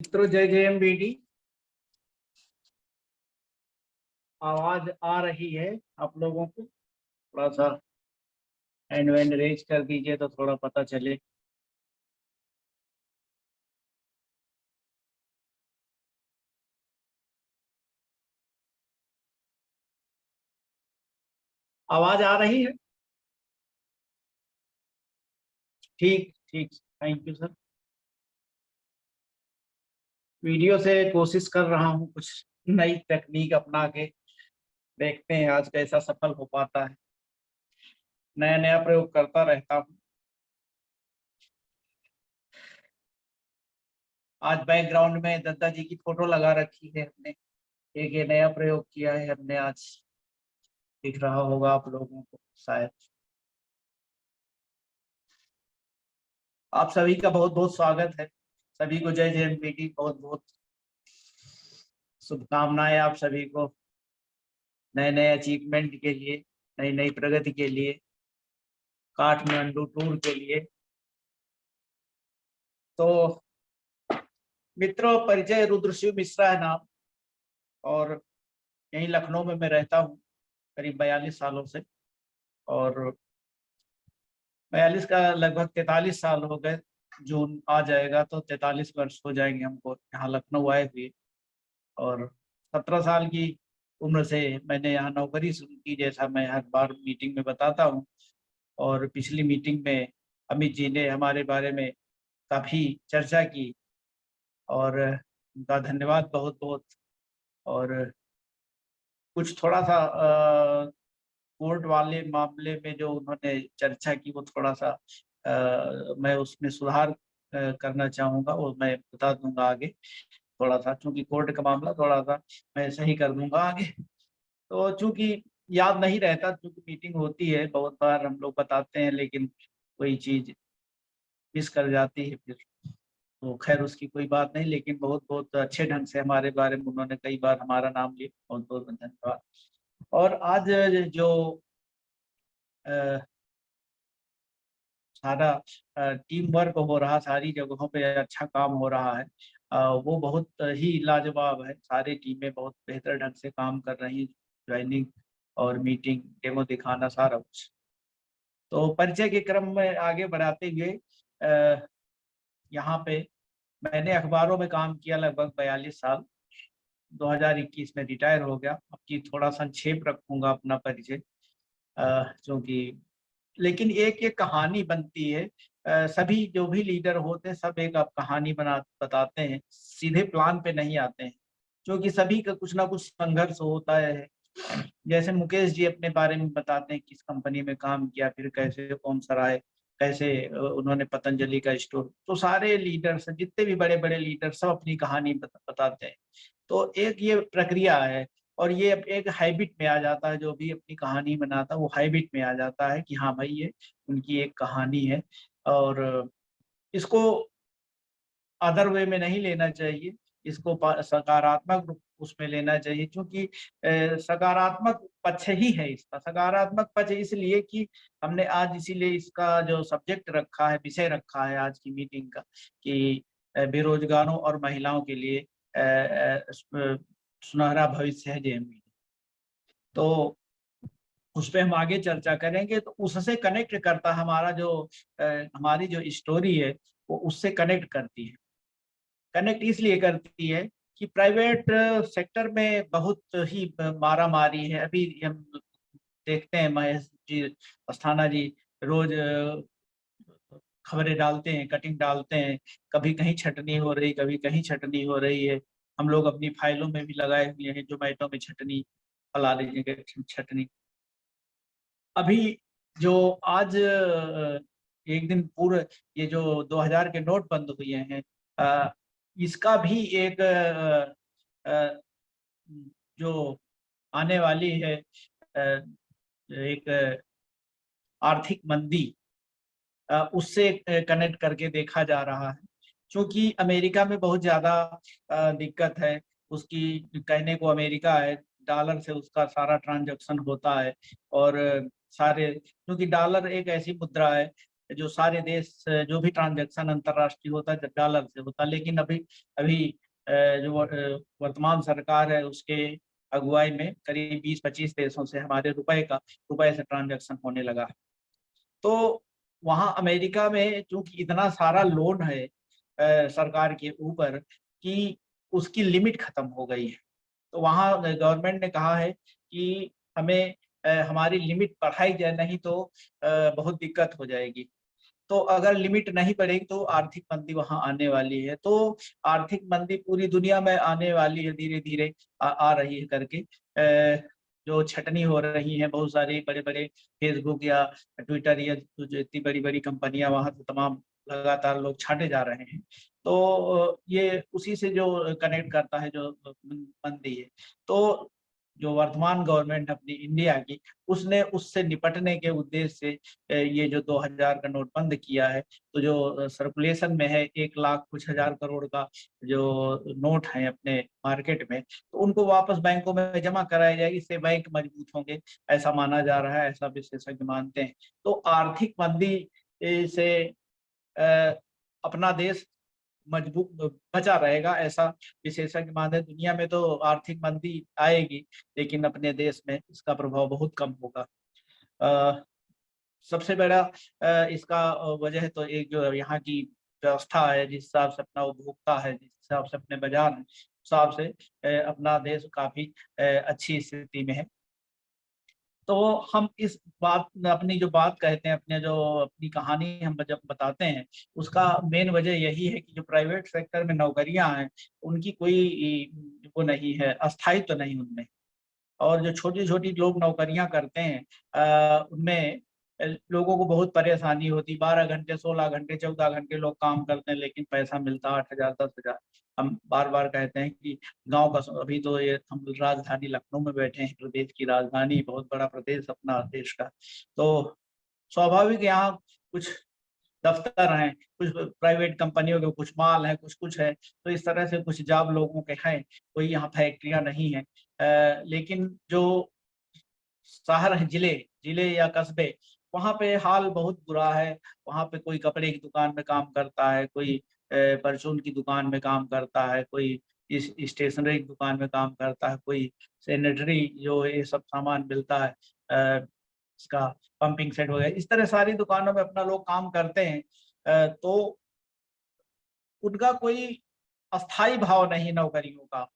मित्रों, जय JMBD। आवाज आ रही है आप लोगों को? थोड़ा सा हैंड वैंड रेज कर दीजिए तो थोड़ा पता चले। आवाज आ रही है? ठीक ठीक, थैंक यू सर। वीडियो से कोशिश कर रहा हूँ कुछ नई तकनीक अपना के, देखते हैं आज कैसा सफल हो पाता है। नया नया प्रयोग करता रहता हूँ। आज बैकग्राउंड में दत्ता जी की फोटो लगा रखी है हमने। एक ये नया प्रयोग किया है हमने आज, दिख रहा होगा आप लोगों को शायद। आप सभी का बहुत बहुत स्वागत है। सभी को जय JMBD, बहुत बहुत शुभकामनाएं आप सभी को नए नए अचीवमेंट के लिए, नई नई प्रगति के लिए, काठमांडू टूर के लिए। तो मित्रों, परिचय रुद्रशिव मिश्रा है नाम, और यहीं लखनऊ में मैं रहता हूँ करीब 42 सालों से। और 42 का लगभग 43 साल हो गए। जून आ जाएगा तो 43 वर्ष हो जाएंगे हमको यहाँ लखनऊ आए हुए। और 17 साल की उम्र से मैंने यहाँ नौकरी शुरू की, जैसा मैं हर बार मीटिंग में बताता हूँ। और पिछली मीटिंग में अमित जी ने हमारे बारे में काफ़ी चर्चा की, और उनका धन्यवाद बहुत बहुत। और कुछ थोड़ा सा कोर्ट वाले मामले में जो उन्होंने चर्चा की, वो थोड़ा सा मैं उसमें सुधार करना चाहूँगा, वो मैं बता दूंगा आगे। थोड़ा सा चूंकि कोर्ट का मामला थोड़ा सा मैं सही कर दूंगा आगे। तो चूंकि याद नहीं रहता, चूंकि मीटिंग होती है बहुत बार हम लोग बताते हैं, लेकिन कोई चीज मिस कर जाती है फिर। तो खैर उसकी कोई बात नहीं, लेकिन बहुत बहुत अच्छे ढंग से हमारे बारे में उन्होंने कई बार हमारा नाम लिया, बहुत बहुत धन्यवाद। और आज जो अ, सारा टीम वर्क हो रहा, सारी जगहों पे अच्छा काम हो रहा है, वो बहुत ही लाजवाब है। सारी टीमें बहुत बेहतर ढंग से काम कर रही हैं, ज्वाइनिंग और मीटिंग, डेमो दिखाना, सारा कुछ। तो परिचय के क्रम में आगे बढ़ाते हुए यहाँ पे मैंने अखबारों में काम किया लगभग 42 साल। 2021 में रिटायर हो गया। अब की थोड़ा संक्षेप रखूंगा अपना परिचय, क्योंकि लेकिन एक एक कहानी बनती है। सभी जो भी लीडर होते हैं सब एक आप कहानी बताते हैं, सीधे प्लान पे नहीं आते हैं, क्योंकि सभी का कुछ ना कुछ संघर्ष होता है। जैसे मुकेश जी अपने बारे में बताते हैं, किस कंपनी में काम किया, फिर कैसे ओम सराय, कैसे उन्होंने पतंजलि का स्टोर। तो सारे लीडर्स, जितने भी बड़े बड़े लीडर, सब अपनी कहानी बताते हैं। तो एक ये प्रक्रिया है, और ये एक हैबिट में आ जाता है। जो भी अपनी कहानी बनाता है वो हैबिट में आ जाता है कि हाँ भाई, ये उनकी एक कहानी है। और इसको अदर वे में नहीं लेना चाहिए, इसको सकारात्मक रूप उसमें लेना चाहिए, क्योंकि सकारात्मक पक्ष ही है इसका। सकारात्मक पक्ष इसलिए कि हमने आज इसीलिए इसका जो सब्जेक्ट रखा है, विषय रखा है आज की मीटिंग का, कि बेरोजगारों और महिलाओं के लिए सुनहरा भविष्य है JMBD। तो उस पर हम आगे चर्चा करेंगे। तो उससे कनेक्ट करता हमारा जो हमारी जो स्टोरी है, वो उससे कनेक्ट करती है। कनेक्ट इसलिए करती है कि प्राइवेट सेक्टर में बहुत ही मारा मारी है। अभी हम देखते हैं, महेश जी अस्थाना जी रोज खबरें डालते हैं, कटिंग डालते हैं, कभी कहीं छटनी हो रही, कभी कहीं छटनी हो रही है। हम लोग अपनी फाइलों में भी लगाए हुए हैं, जोमेटो में छटनी, फलाने जगह छटनी। अभी जो आज एक दिन पूर्व ये जो 2000 के नोट बंद हुए हैं, इसका भी एक अ, जो आने वाली है एक आर्थिक मंदी, उससे कनेक्ट करके देखा जा रहा है। क्योंकि अमेरिका में बहुत ज़्यादा दिक्कत है। उसकी कहने को अमेरिका है, डॉलर से उसका सारा ट्रांजैक्शन होता है। और सारे, क्योंकि डॉलर एक ऐसी मुद्रा है जो सारे देश जो भी ट्रांजैक्शन अंतर्राष्ट्रीय होता है डॉलर से होता, लेकिन अभी अभी जो वर्तमान सरकार है उसके अगुवाई में करीब 20-25 देशों से हमारे रुपए से ट्रांजैक्शन होने लगा। तो वहाँ अमेरिका में चूंकि इतना सारा लोन है सरकार के ऊपर कि उसकी लिमिट खत्म हो गई है, तो वहाँ गवर्नमेंट ने कहा है कि हमें हमारी लिमिट बढ़ाई जाए, नहीं तो बहुत दिक्कत हो जाएगी। तो अगर लिमिट नहीं बढ़ेगी तो आर्थिक मंदी वहाँ आने वाली है। तो आर्थिक मंदी पूरी दुनिया में आने वाली है, धीरे धीरे आ रही है करके जो छटनी हो रही है बहुत सारी बड़े बड़े फेसबुक या ट्विटर या जो इतनी बड़ी बड़ी कंपनियां वहाँ से तमाम लगातार लोग छांटे जा रहे हैं। तो ये उसी से जो कनेक्ट करता है जो मंदी है। तो जो वर्तमान गवर्नमेंट अपनी इंडिया की, उसने उससे निपटने के उद्देश्य से ये जो 2000 का नोट बंद किया है। तो जो सर्कुलेशन में है 1 लाख कुछ हजार करोड़ का जो नोट है अपने मार्केट में, तो उनको वापस बैंकों में जमा कराया जाए, इससे बैंक मजबूत होंगे, ऐसा माना जा रहा है, ऐसा विशेषज्ञ मानते हैं। तो आर्थिक मंदी से अपना देश मजबूत बचा रहेगा, ऐसा विशेषज्ञ मानते हैं। दुनिया में तो आर्थिक मंदी आएगी, लेकिन अपने देश में इसका प्रभाव बहुत कम होगा। सबसे बड़ा इसका वजह तो एक जो यहाँ की व्यवस्था है, जिस हिसाब से अपना उपभोक्ता है, जिस हिसाब से अपने बाजार है, उस हिसाब से अपना देश काफी अच्छी स्थिति में है। तो हम इस बात अपनी जो बात कहते हैं, अपने जो अपनी कहानी हम जब बताते हैं, उसका मेन वजह यही है कि जो प्राइवेट सेक्टर में नौकरियां हैं उनकी कोई वो नहीं है, अस्थायित्व तो नहीं उनमें। और जो छोटी छोटी लोग नौकरियां करते हैं उनमें लोगों को बहुत परेशानी होती। 12 घंटे 16 घंटे 14 घंटे लोग काम करते हैं, लेकिन पैसा मिलता 8,000 10,000। हम बार बार कहते हैं कि गांव का, अभी तो ये हम राजधानी लखनऊ में बैठे हैं, प्रदेश की राजधानी, बहुत बड़ा प्रदेश अपना देश का। तो स्वाभाविक यहाँ कुछ दफ्तर हैं, कुछ प्राइवेट कंपनियों के कुछ माल है, कुछ कुछ है। तो इस तरह से कुछ जॉब लोगों के हैं, कोई यहाँ फैक्ट्रियां नहीं है। लेकिन जो शहर है, जिले जिले या कस्बे, वहाँ पे हाल बहुत बुरा है। वहाँ पे कोई कपड़े की दुकान में काम करता है, कोई परचून की दुकान में काम करता है, कोई इस स्टेशनरी की दुकान में काम करता है, कोई सैनिटरी जो ये सब सामान मिलता है इसका पंपिंग सेट वगैरह, इस तरह सारी दुकानों में अपना लोग काम करते हैं। तो उनका कोई अस्थाई भाव नहीं नौकरियों का,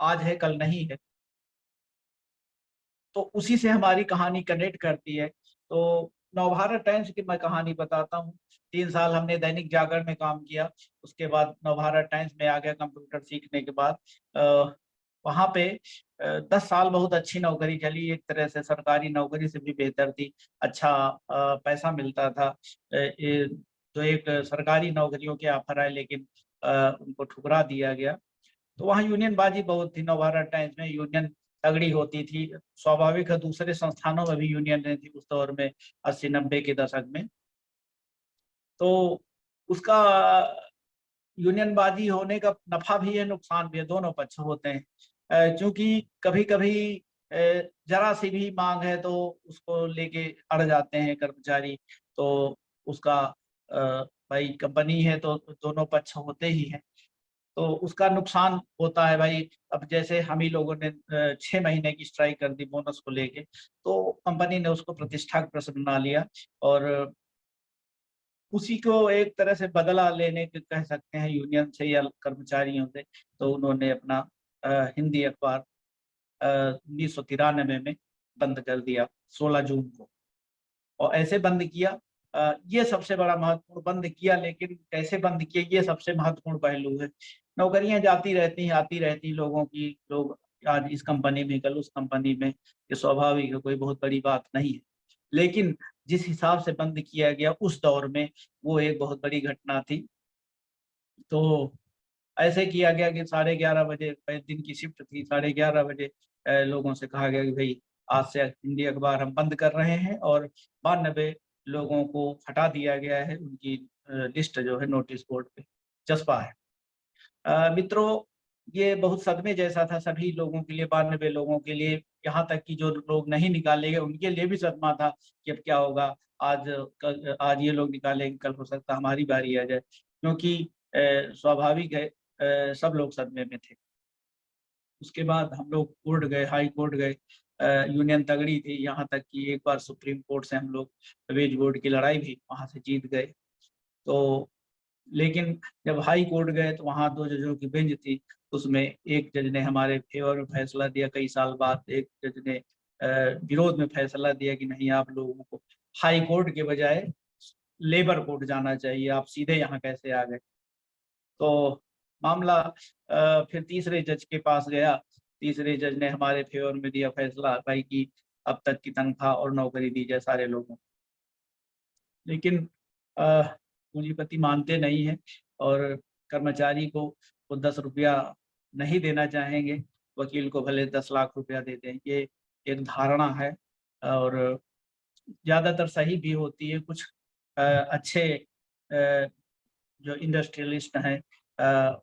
आज है कल नहीं है। तो उसी से हमारी कहानी कनेक्ट करती है। तो नवभारत टाइम्स की मैं कहानी बताता हूँ। 3 साल हमने दैनिक जागरण में काम किया, उसके बाद नवभारत टाइम्स में आ गया कंप्यूटर सीखने के बाद। वहाँ पे 10 साल बहुत अच्छी नौकरी चली, एक तरह से सरकारी नौकरी से भी बेहतर थी। अच्छा पैसा मिलता था। तो एक सरकारी नौकरियों के ऑफर आए, लेकिन उनको ठुकरा दिया गया। तो वहाँ यूनियन बाजी बहुत थी। नवभारत टाइम्स में यूनियन तगड़ी होती थी, स्वाभाविक है दूसरे संस्थानों में भी यूनियन थी उस दौर में, 80-90 के दशक में। तो उसका यूनियन बाजी होने का नफा भी है, नुकसान भी है, दोनों पक्ष होते हैं। क्योंकि कभी कभी जरा सी भी मांग है तो उसको लेके अड़ जाते हैं कर्मचारी। तो उसका भाई कंपनी है तो दोनों पक्ष होते ही हैं, तो उसका नुकसान होता है भाई। अब जैसे हम ही लोगों ने 6 महीने की स्ट्राइक कर दी बोनस को लेके, तो कंपनी ने उसको प्रतिष्ठा का प्रश्न बना लिया, और उसी को एक तरह से बदला लेने के कह सकते हैं यूनियन से या कर्मचारियों से। तो उन्होंने अपना हिंदी अखबार 1993 में बंद कर दिया 16 जून को। और ऐसे बंद किया, ये सबसे बड़ा महत्वपूर्ण बंद किया। लेकिन कैसे बंद किया, ये सबसे महत्वपूर्ण पहलू है। नौकरियां जाती रहती हैं, आती रहती लोगों की, लोग आज इस कंपनी में कल उस कंपनी में, ये स्वाभाविक है, कोई बहुत बड़ी बात नहीं है। लेकिन जिस हिसाब से बंद किया गया उस दौर में, वो एक बहुत बड़ी घटना थी। तो ऐसे किया गया कि 11:30 बजे, दिन की शिफ्ट थी, 11:30 बजे लोगों से कहा गया कि भाई आज से हिंदी अखबार हम बंद कर रहे हैं, और 92 लोगों को हटा दिया गया है। उनकी लिस्ट जो है नोटिस बोर्ड पे चस्पा है। मित्रों, ये बहुत सदमे जैसा था सभी लोगों के लिए, 92 लोगों के लिए। यहाँ तक कि जो लोग नहीं निकाले गए उनके लिए भी सदमा था कि अब क्या होगा। आज ये लोग निकालेंगे, कल हो सकता है हमारी बारी आ जाए, क्योंकि स्वाभाविक है सब लोग सदमे में थे। उसके बाद हम लोग कोर्ट गए, हाई कोर्ट गए, यूनियन तगड़ी थी, यहाँ तक कि एक बार सुप्रीम कोर्ट से हम लोग वेज बोर्ड की लड़ाई भी वहाँ से जीत गए। तो लेकिन जब हाई कोर्ट गए तो वहाँ 2 जजों की बेंच थी, उसमें एक जज ने हमारे फेवर में फैसला दिया कई साल बाद, एक जज ने विरोध में फैसला दिया कि नहीं, आप लोगों को हाई कोर्ट के बजाय लेबर कोर्ट जाना चाहिए, आप सीधे यहाँ कैसे आ गए। तो मामला फिर तीसरे जज के पास गया। तीसरे जज ने हमारे फेवर में दिया फैसला, भाई कि अब तक की तनख्वाह और नौकरी दी जाए सारे लोगों को। लेकिन पूंजीपति मानते नहीं हैं और कर्मचारी को वो 10 रुपया नहीं देना चाहेंगे, वकील को भले 10 लाख रुपया दे दें। ये एक धारणा है और ज़्यादातर सही भी होती है। कुछ अच्छे जो इंडस्ट्रियलिस्ट हैं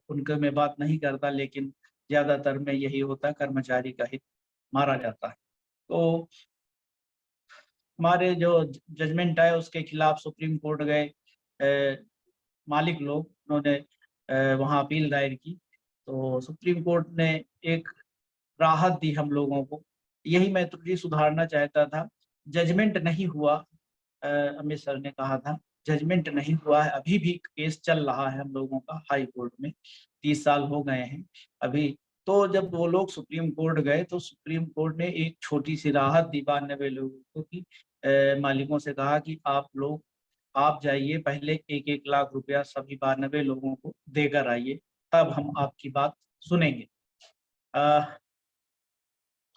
उनके मैं बात नहीं करता, लेकिन ज़्यादातर में यही होता है, कर्मचारी का हित मारा जाता है। तो हमारे जो जजमेंट है उसके खिलाफ सुप्रीम कोर्ट गए मालिक लोग, उन्होंने वहाँ अपील दायर की। तो सुप्रीम कोर्ट ने एक राहत दी हम लोगों को। यही मैं त्रुटि सुधारना चाहता था। जजमेंट नहीं हुआ, अमित सर ने कहा था जजमेंट नहीं हुआ है, अभी भी केस चल रहा है हम लोगों का हाई कोर्ट में, 30 साल हो गए हैं अभी। तो जब वो लोग सुप्रीम कोर्ट गए तो सुप्रीम कोर्ट ने एक छोटी सी राहत दी 92 लोगों को कि मालिकों से कहा कि आप जाइए पहले 1-1 लाख रुपया सभी 92 लोगों को देकर आइए, तब हम आपकी बात सुनेंगे।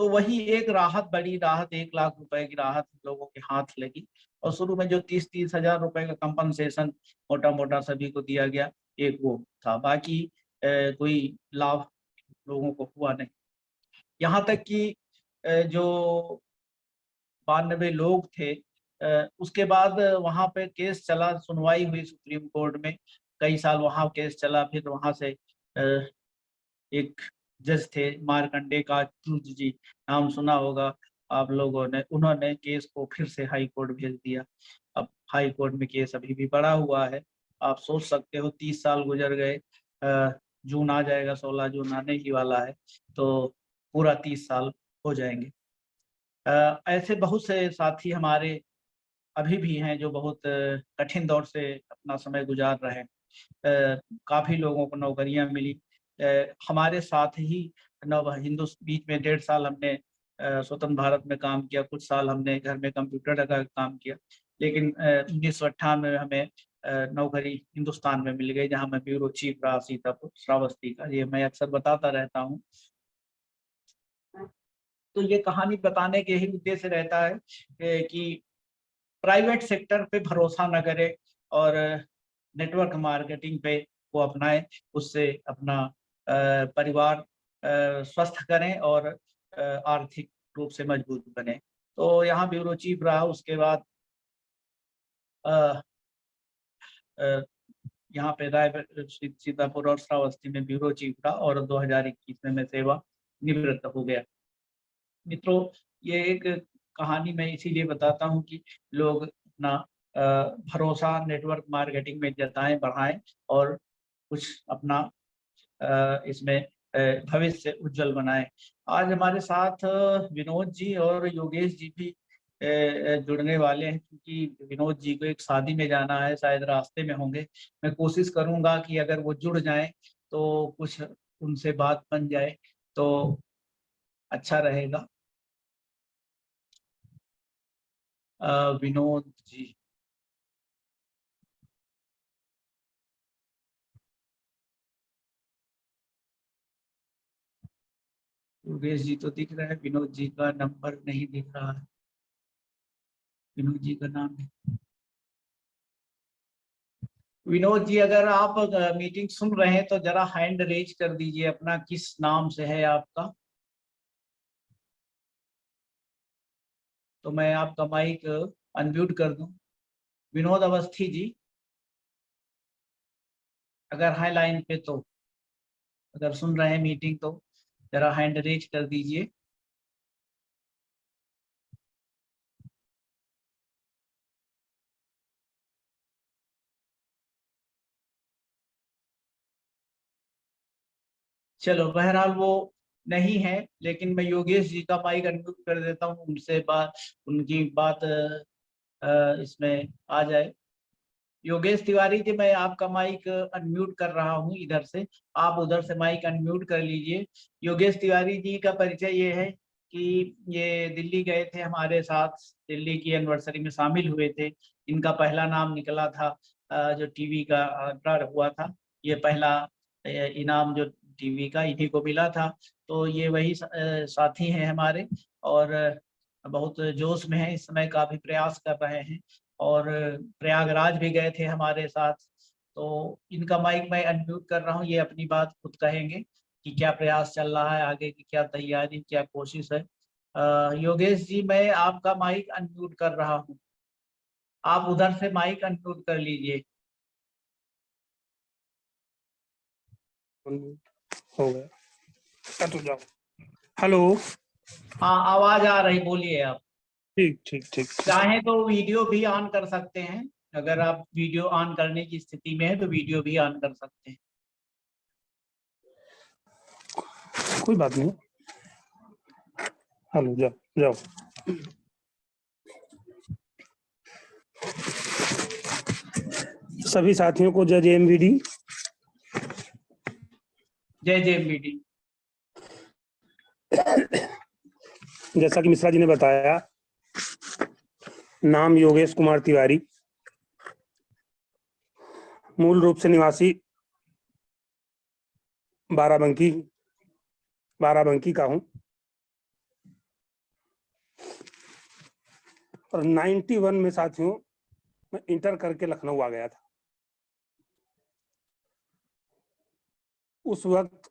तो वही एक राहत, बड़ी राहत, 1 लाख रुपए की राहत लोगों के हाथ लगी। और शुरू में जो 30-30 हजार रुपए का कंपनसेशन मोटा मोटा सभी को दिया गया, एक वो था, बाकी कोई लाभ लोगों को हुआ नहीं। यहाँ तक कि जो 92 लोग थे, उसके बाद वहाँ पे केस चला, सुनवाई हुई सुप्रीम कोर्ट में, कई साल वहाँ केस चला। फिर वहाँ से एक जज थे मार्कंडे का जी, नाम सुना होगा आप लोगों ने, उन्होंने केस को फिर से हाई कोर्ट भेज दिया। अब हाई कोर्ट में केस अभी भी पड़ा हुआ है। आप सोच सकते हो 30 साल गुजर गए, जून आ जाएगा, 16 जून आने ही वाला है, तो पूरा 30 साल हो जाएंगे। ऐसे बहुत से साथी हमारे अभी भी हैं जो बहुत कठिन दौर से अपना समय गुजार रहे हैं। काफ़ी लोगों को नौकरियां मिली। हमारे साथ ही नव हिंदू बीच में 1.5 साल हमने स्वतंत्र भारत में काम किया, कुछ साल हमने घर में कंप्यूटर का काम किया, लेकिन 1998 में हमें नौकरी हिंदुस्तान में मिल गई, जहां मैं ब्यूरो चीफ रहा सीतापुर श्रावस्ती का। ये मैं अक्सर बताता रहता हूँ। तो ये कहानी बताने के ही उद्देश्य रहता है कि प्राइवेट सेक्टर पे भरोसा न करें और नेटवर्क मार्केटिंग पे वो अपनाएं, उससे अपना परिवार स्वस्थ करें और आर्थिक रूप से मजबूत बने। तो यहाँ ब्यूरो चीफ रहा, उसके बाद यहाँ पे सीतापुर और श्रावस्ती में ब्यूरो चीफ रहा और 2021 में मैं सेवा निवृत्त हो गया। मित्रों, ये एक कहानी मैं इसीलिए बताता हूँ कि लोग अपना भरोसा नेटवर्क मार्केटिंग में जताएं, बढ़ाएं और कुछ अपना इसमें भविष्य उज्जवल बनाएं। आज हमारे साथ विनोद जी और योगेश जी भी जुड़ने वाले हैं, क्योंकि विनोद जी को एक शादी में जाना है, शायद रास्ते में होंगे। मैं कोशिश करूंगा कि अगर वो जुड़ जाएं तो कुछ उनसे बात बन जाए तो अच्छा रहेगा। विनोद जी, योगेश जी तो दिख रहा है, विनोद जी का नंबर नहीं दिख रहा है, विनोद जी का नाम है। विनोद जी, अगर आप मीटिंग सुन रहे हैं तो जरा हैंड रेज कर दीजिए, अपना किस नाम से है आपका, तो मैं आपका माइक अनम्यूट कर दूं। विनोद अवस्थी जी, अगर है लाइन पे तो, अगर सुन रहे हैं मीटिंग तो जरा हैंड रेज कर दीजिए। चलो बहरहाल वो नहीं है, लेकिन मैं योगेश जी का माइक अनम्यूट कर देता हूँ, उनसे बात, उनकी बात इसमें आ जाए। योगेश तिवारी जी, मैं आपका माइक अनम्यूट कर रहा हूँ इधर से, आप उधर से माइक अनम्यूट कर लीजिए। योगेश तिवारी जी का परिचय ये है कि ये दिल्ली गए थे हमारे साथ, दिल्ली की एनिवर्सरी में शामिल हुए थे। इनका पहला नाम निकला था, जो टीवी का ड्रा हुआ था, ये पहला इनाम जो टीवी का इन्हीं को मिला था। तो ये वही साथी हैं हमारे, और बहुत जोश में है इस समय, काफी प्रयास कर रहे हैं, और प्रयागराज भी गए थे हमारे साथ। तो इनका माइक मैं अनम्यूट कर रहा हूँ, ये अपनी बात खुद कहेंगे कि क्या प्रयास चल रहा है, आगे की क्या तैयारी, क्या कोशिश है। योगेश जी, मैं आपका माइक अनम्यूट कर रहा हूँ, आप उधर से माइक अनम्यूट कर लीजिए। हो गया, तो जाओ। हेलो। हाँ, आवाज आ रही, बोलिए आप। ठीक ठीक ठीक। चाहे तो वीडियो भी ऑन कर सकते हैं, अगर आप वीडियो ऑन करने की स्थिति में है तो वीडियो भी ऑन कर सकते हैं। कोई बात नहीं। हेलो, जाओ जाओ। सभी साथियों को जय JMVD। जय JMVD। जैसा कि मिश्रा जी ने बताया, नाम योगेश कुमार तिवारी, मूल रूप से निवासी बाराबंकी का हूं, और 91 में साथियों मैं इंटर करके लखनऊ आ गया था। उस वक्त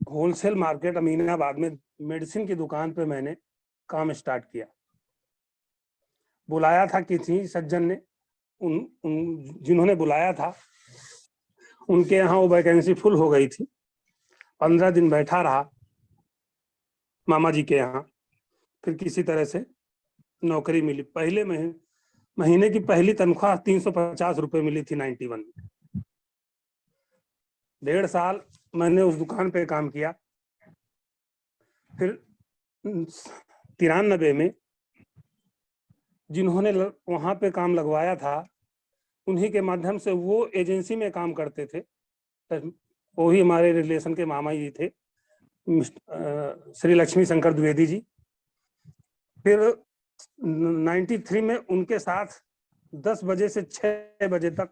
होलसेल मार्केट अमीनाबाद में मेडिसिन की दुकान पे मैंने काम स्टार्ट किया। बुलाया था किसी सज्जन ने, जिन्होंने बुलाया था उनके यहाँ वो वैकेंसी फुल हो गई थी। 15 दिन बैठा रहा मामा जी के यहाँ, फिर किसी तरह से नौकरी मिली। पहले महीने की पहली तनख्वाह 350 रुपए मिली थी 91 में। 1.5 साल मैंने उस दुकान पे काम किया। फिर 93 में जिन्होंने वहां पे काम लगवाया था, उन्हीं के माध्यम से, वो एजेंसी में काम करते थे, वो ही हमारे रिलेशन के मामा जी थे, श्री लक्ष्मी शंकर द्विवेदी जी। फिर 93 में उनके साथ 10 बजे से 6 बजे तक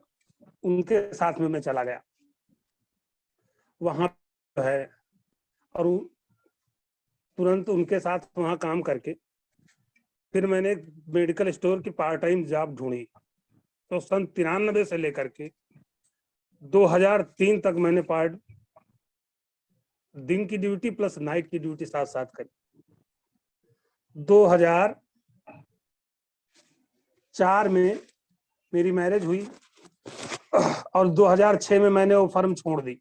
उनके साथ में मैं चला गया वहां है, और तुरंत उनके साथ वहां काम करके फिर मैंने मेडिकल स्टोर की पार्ट टाइम जॉब ढूंढी। तो सन 93 से लेकर के 2003 तक मैंने दिन की ड्यूटी प्लस नाइट की ड्यूटी साथ साथ करी। 2004 में मेरी मैरिज हुई, और 2006 में मैंने वो फर्म छोड़ दी।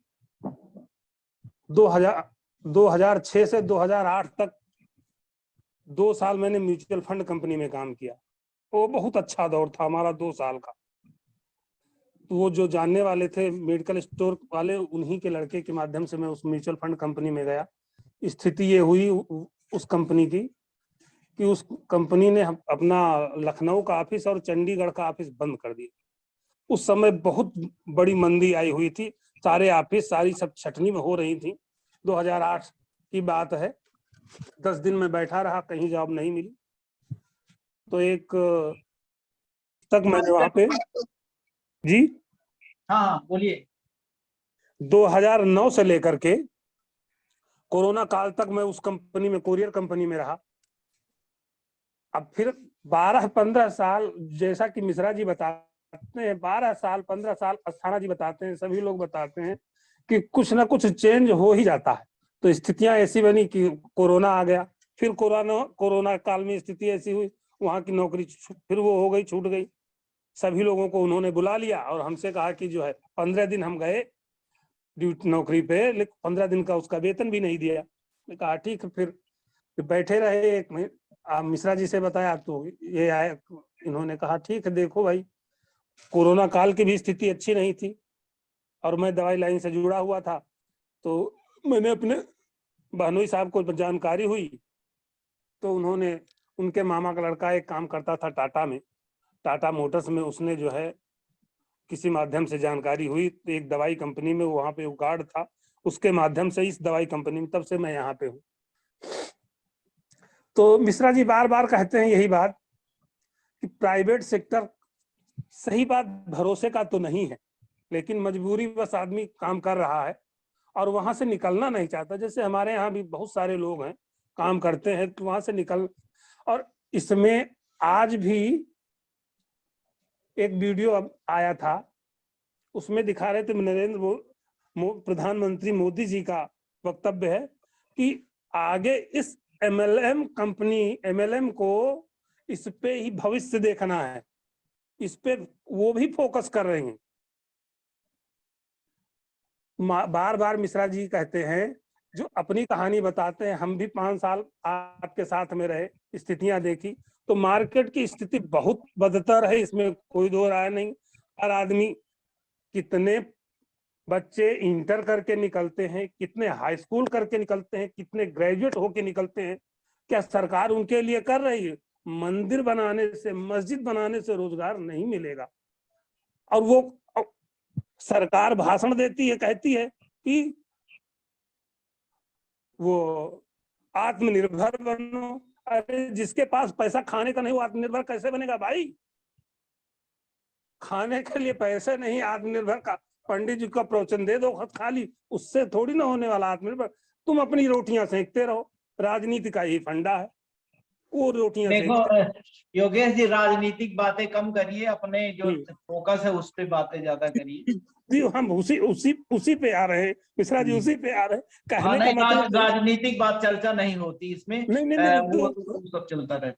2006 से 2008 तक 2 साल मैंने म्यूचुअल फंड कंपनी में काम किया। वो बहुत अच्छा दौर था हमारा 2 साल का। तो वो जो जानने वाले थे मेडिकल स्टोर वाले, उन्हीं के लड़के के माध्यम से मैं उस म्यूचुअल फंड कंपनी में गया। स्थिति ये हुई उस कंपनी की कि उस कंपनी ने अपना लखनऊ का ऑफिस और चंडीगढ़ का ऑफिस बंद कर दिया। उस समय बहुत बड़ी मंदी आई हुई थी, सारे ऑफिस सारी सब छटनी में हो रही थी। 2008 की बात है। 10 दिन में बैठा रहा, कहीं जॉब नहीं मिली। तो एक तक मैंने वहां पे जी हाँ बोलिए। 2009 से लेकर के कोरोना काल तक मैं उस कंपनी में, कोरियर कंपनी में रहा। अब फिर 12-15 साल, जैसा कि मिश्रा जी बताते हैं, 12 साल 15 साल अस्थाना जी बताते हैं, सभी लोग बताते हैं कि कुछ ना कुछ चेंज हो ही जाता है। तो स्थितियां ऐसी बनी कि कोरोना आ गया। फिर कोरोना काल में स्थिति ऐसी हुई, वहां की नौकरी फिर वो हो गई, छूट गई। सभी लोगों को उन्होंने बुला लिया और हमसे कहा कि जो है 15 दिन हम गए ड्यूटी नौकरी पे, लेकिन 15 दिन का उसका वेतन भी नहीं दिया। मैं कहा ठीक है। फिर बैठे रहे 1 महीने। मिश्रा जी से बताया तो ये आए, इन्होंने कहा ठीक है, देखो भाई, कोरोना काल की भी स्थिति अच्छी नहीं थी और मैं दवाई लाइन से जुड़ा हुआ था। तो मैंने अपने बहनोई साहब को जानकारी हुई, तो उन्होंने, उनके मामा का लड़का एक काम करता था टाटा में, टाटा मोटर्स में, उसने जो है किसी माध्यम से जानकारी हुई, तो एक दवाई कंपनी में वहां पे गार्ड था, उसके माध्यम से इस दवाई कंपनी में, तब से मैं यहाँ पे हूँ। तो मिश्रा जी बार बार कहते हैं यही बात कि प्राइवेट सेक्टर, सही बात, भरोसे का तो नहीं है, लेकिन मजबूरी बस आदमी काम कर रहा है और वहां से निकलना नहीं चाहता। जैसे हमारे यहाँ भी बहुत सारे लोग हैं, काम करते हैं तो वहां से निकल, और इसमें आज भी एक वीडियो अब आया था, उसमें दिखा रहे थे प्रधानमंत्री मोदी जी का वक्तव्य है कि आगे इस एमएलएम को इस पे ही भविष्य देखना है, इस पे वो भी फोकस कर रहे हैं। बार बार मिश्रा जी कहते हैं, जो अपनी कहानी बताते हैं, हम भी 5 साल आपके साथ में रहे, स्थितियां देखी, तो मार्केट की स्थिति बहुत बदतर है, इसमें कोई दो राय नहीं। हर आदमी, कितने बच्चे इंटर करके निकलते हैं, कितने हाई स्कूल करके निकलते हैं, कितने ग्रेजुएट होके निकलते हैं, क्या सरकार उनके लिए कर रही है? मंदिर बनाने से, मस्जिद बनाने से रोजगार नहीं मिलेगा। और वो सरकार भाषण देती है, कहती है कि वो आत्मनिर्भर बनो। अरे जिसके पास पैसा खाने का नहीं, वो आत्मनिर्भर कैसे बनेगा भाई? खाने के लिए पैसे नहीं, आत्मनिर्भर का पंडित जी का प्रवचन दे दो खाली, उससे थोड़ी ना होने वाला आत्मनिर्भर। तुम अपनी रोटियां सेकते रहो, राजनीति का ही फंडा है, वो रोटियां देखो सेकते। योगेश जी, राजनीतिक बातें कम करिए, अपने जो फोकस है उस पे बातें ज्यादा करिए। जी हम उसी पे आ रहे हैं मिश्रा जी, उसी पे आ रहे हैं। हाँ कहने का नहीं, मतलब राजनीतिक बात चर्चा नहीं होती इसमें। नहीं नहीं नहीं, वो सब चलता रहता।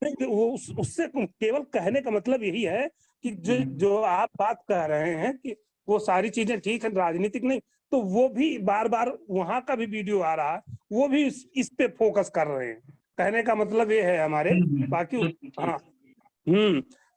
नहीं, वो उससे केवल कहने का मतलब यही है कि जो जो आप बात कह रहे हैं कि वो सारी चीजें ठीक है, राजनीतिक नहीं, तो वो भी बार बार वहां का भी वीडियो आ रहा है, वो भी इस पे फोकस कर रहे हैं। कहने का मतलब ये है हमारे, बाकी हाँ।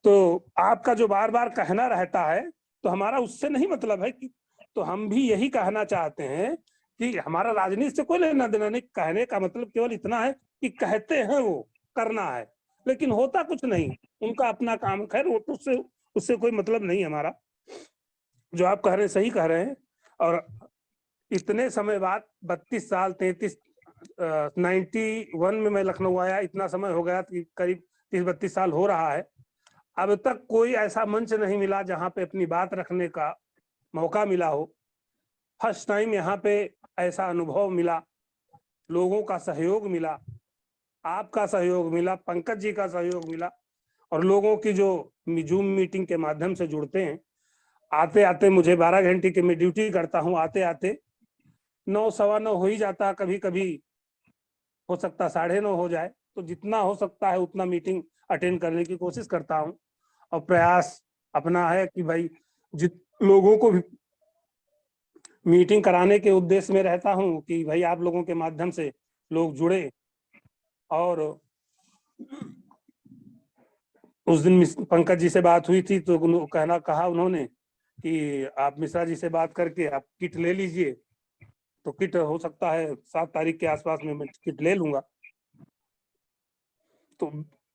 तो आपका जो बार बार कहना रहता है, तो हमारा उससे नहीं मतलब है कि, तो हम भी यही कहना चाहते हैं कि हमारा राजनीति से कोई लेना देना नहीं। कहने का मतलब केवल इतना है कि कहते हैं वो करना है, लेकिन होता कुछ नहीं, उनका अपना काम। खैर वो तो उससे कोई मतलब नहीं हमारा। जो आप कह रहे हैं सही कह रहे हैं। और इतने समय बाद 32 साल 33 91 में मैं लखनऊ आया, इतना समय हो गया कि करीब 30-32 साल हो रहा है। अब तक कोई ऐसा मंच नहीं मिला जहां पे अपनी बात रखने का मौका मिला हो। फर्स्ट टाइम यहाँ पे ऐसा अनुभव मिला, लोगों का सहयोग मिला, आपका सहयोग मिला, पंकज जी का सहयोग मिला, और लोगों की जो जूम मीटिंग के माध्यम से जुड़ते हैं। आते आते मुझे 12 घंटे की मैं ड्यूटी करता हूँ, आते आते 9 सवा 9 हो ही जाता, कभी कभी हो सकता 9:30 हो जाए। तो जितना हो सकता है उतना मीटिंग अटेंड करने की कोशिश करता हूँ, और प्रयास अपना है कि भाई जित लोगों को भी मीटिंग कराने के उद्देश्य में रहता हूँ कि भाई आप लोगों के माध्यम से लोग जुड़े। और उस दिन पंकज जी से बात हुई थी, तो कहा उन्होंने कि आप मिश्रा जी से बात करके आप किट ले लीजिए। तो किट हो सकता है 7 तारीख के आसपास में मैं किट ले लूंगा। तो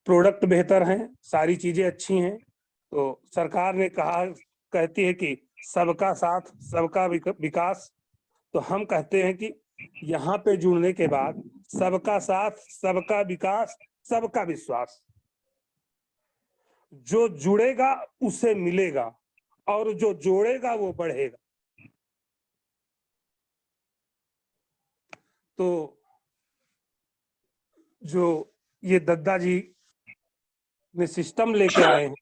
प्रोडक्ट बेहतर हैं, सारी चीजें अच्छी हैं। तो सरकार ने कहती है कि सबका साथ सबका विकास। तो हम कहते हैं कि यहाँ पे जुड़ने के बाद सबका साथ सबका विकास सबका विश्वास, जो जुड़ेगा उसे मिलेगा, और जो जोड़ेगा वो बढ़ेगा। तो जो ये दद्दा जी ने सिस्टम लेके आए हैं,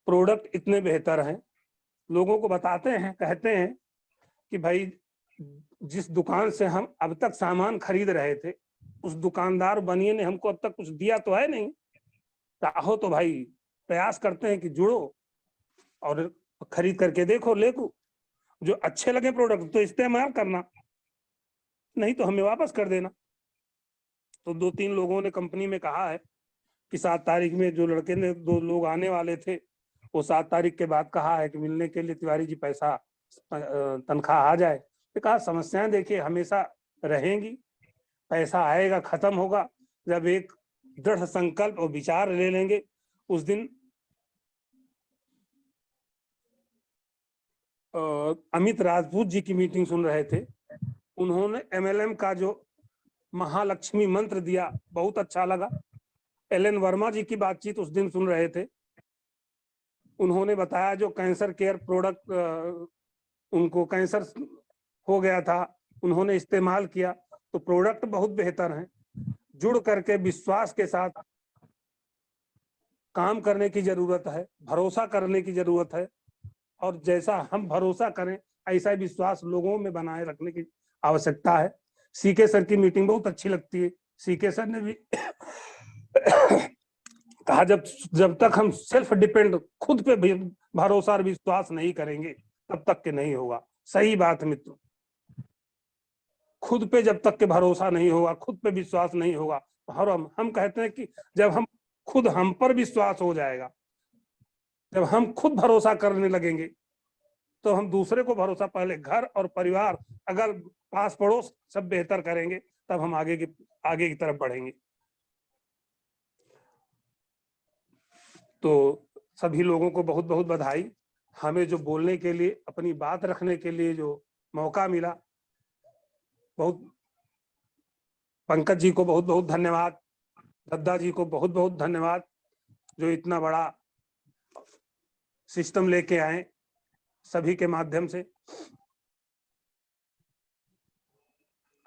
प्रोडक्ट इतने बेहतर हैं, लोगों को बताते हैं, कहते हैं कि भाई जिस दुकान से हम अब तक सामान खरीद रहे थे, उस दुकानदार बनिए ने हमको अब तक कुछ दिया तो है नहीं। चाहो तो भाई प्रयास करते हैं कि जुड़ो और खरीद करके देखो, लेको, जो अच्छे लगे प्रोडक्ट तो इस्तेमाल करना, नहीं तो हमें वापस कर देना। तो 2-3 लोगों ने कंपनी में कहा है कि 7 तारीख में जो लड़के ने 2 लोग आने वाले थे, वो 7 तारीख के बाद कहा है कि मिलने के लिए तिवारी जी पैसा तनख्वाह आ जाए। तो कहा समस्याएं देखिए हमेशा रहेंगी, पैसा आएगा खत्म होगा, जब एक दृढ़ संकल्प और विचार ले लेंगे उस दिन। अमित राजपूत जी की मीटिंग सुन रहे थे, उन्होंने MLM का जो महालक्ष्मी मंत्र दिया बहुत अच्छा लगा। एलन वर्मा जी की बातचीत उस दिन सुन रहे थे, उन्होंने बताया जो कैंसर केयर प्रोडक्ट, उनको कैंसर हो गया था, उन्होंने इस्तेमाल किया तो प्रोडक्ट बहुत बेहतर हैं। जुड़ करके विश्वास के साथ काम करने की जरूरत है, भरोसा करने की जरूरत है, और जैसा हम भरोसा करें ऐसा विश्वास लोगों में बनाए रखने की आवश्यकता है। सीके सर की मीटिंग बहुत अच्छी लगती है। सीके सर ने भी कहा जब तक हम सेल्फ डिपेंड, खुद पे भरोसा और विश्वास नहीं करेंगे तब तक के नहीं होगा। सही बात मित्र, खुद पे जब तक के भरोसा नहीं होगा, खुद पे विश्वास नहीं होगा, और हम कहते हैं कि जब हम खुद हम पर विश्वास हो जाएगा, जब हम खुद भरोसा करने लगेंगे तो हम दूसरे को भरोसा, पहले घर और परिवार, अगर पास पड़ोस सब बेहतर करेंगे तब हम आगे की तरफ बढ़ेंगे। तो सभी लोगों को बहुत बहुत बधाई। हमें जो बोलने के लिए, अपनी बात रखने के लिए जो मौका मिला, बहुत पंकज जी को बहुत बहुत धन्यवाद, दद्दा जी को बहुत बहुत धन्यवाद, जो इतना बड़ा सिस्टम लेके आए सभी के माध्यम से।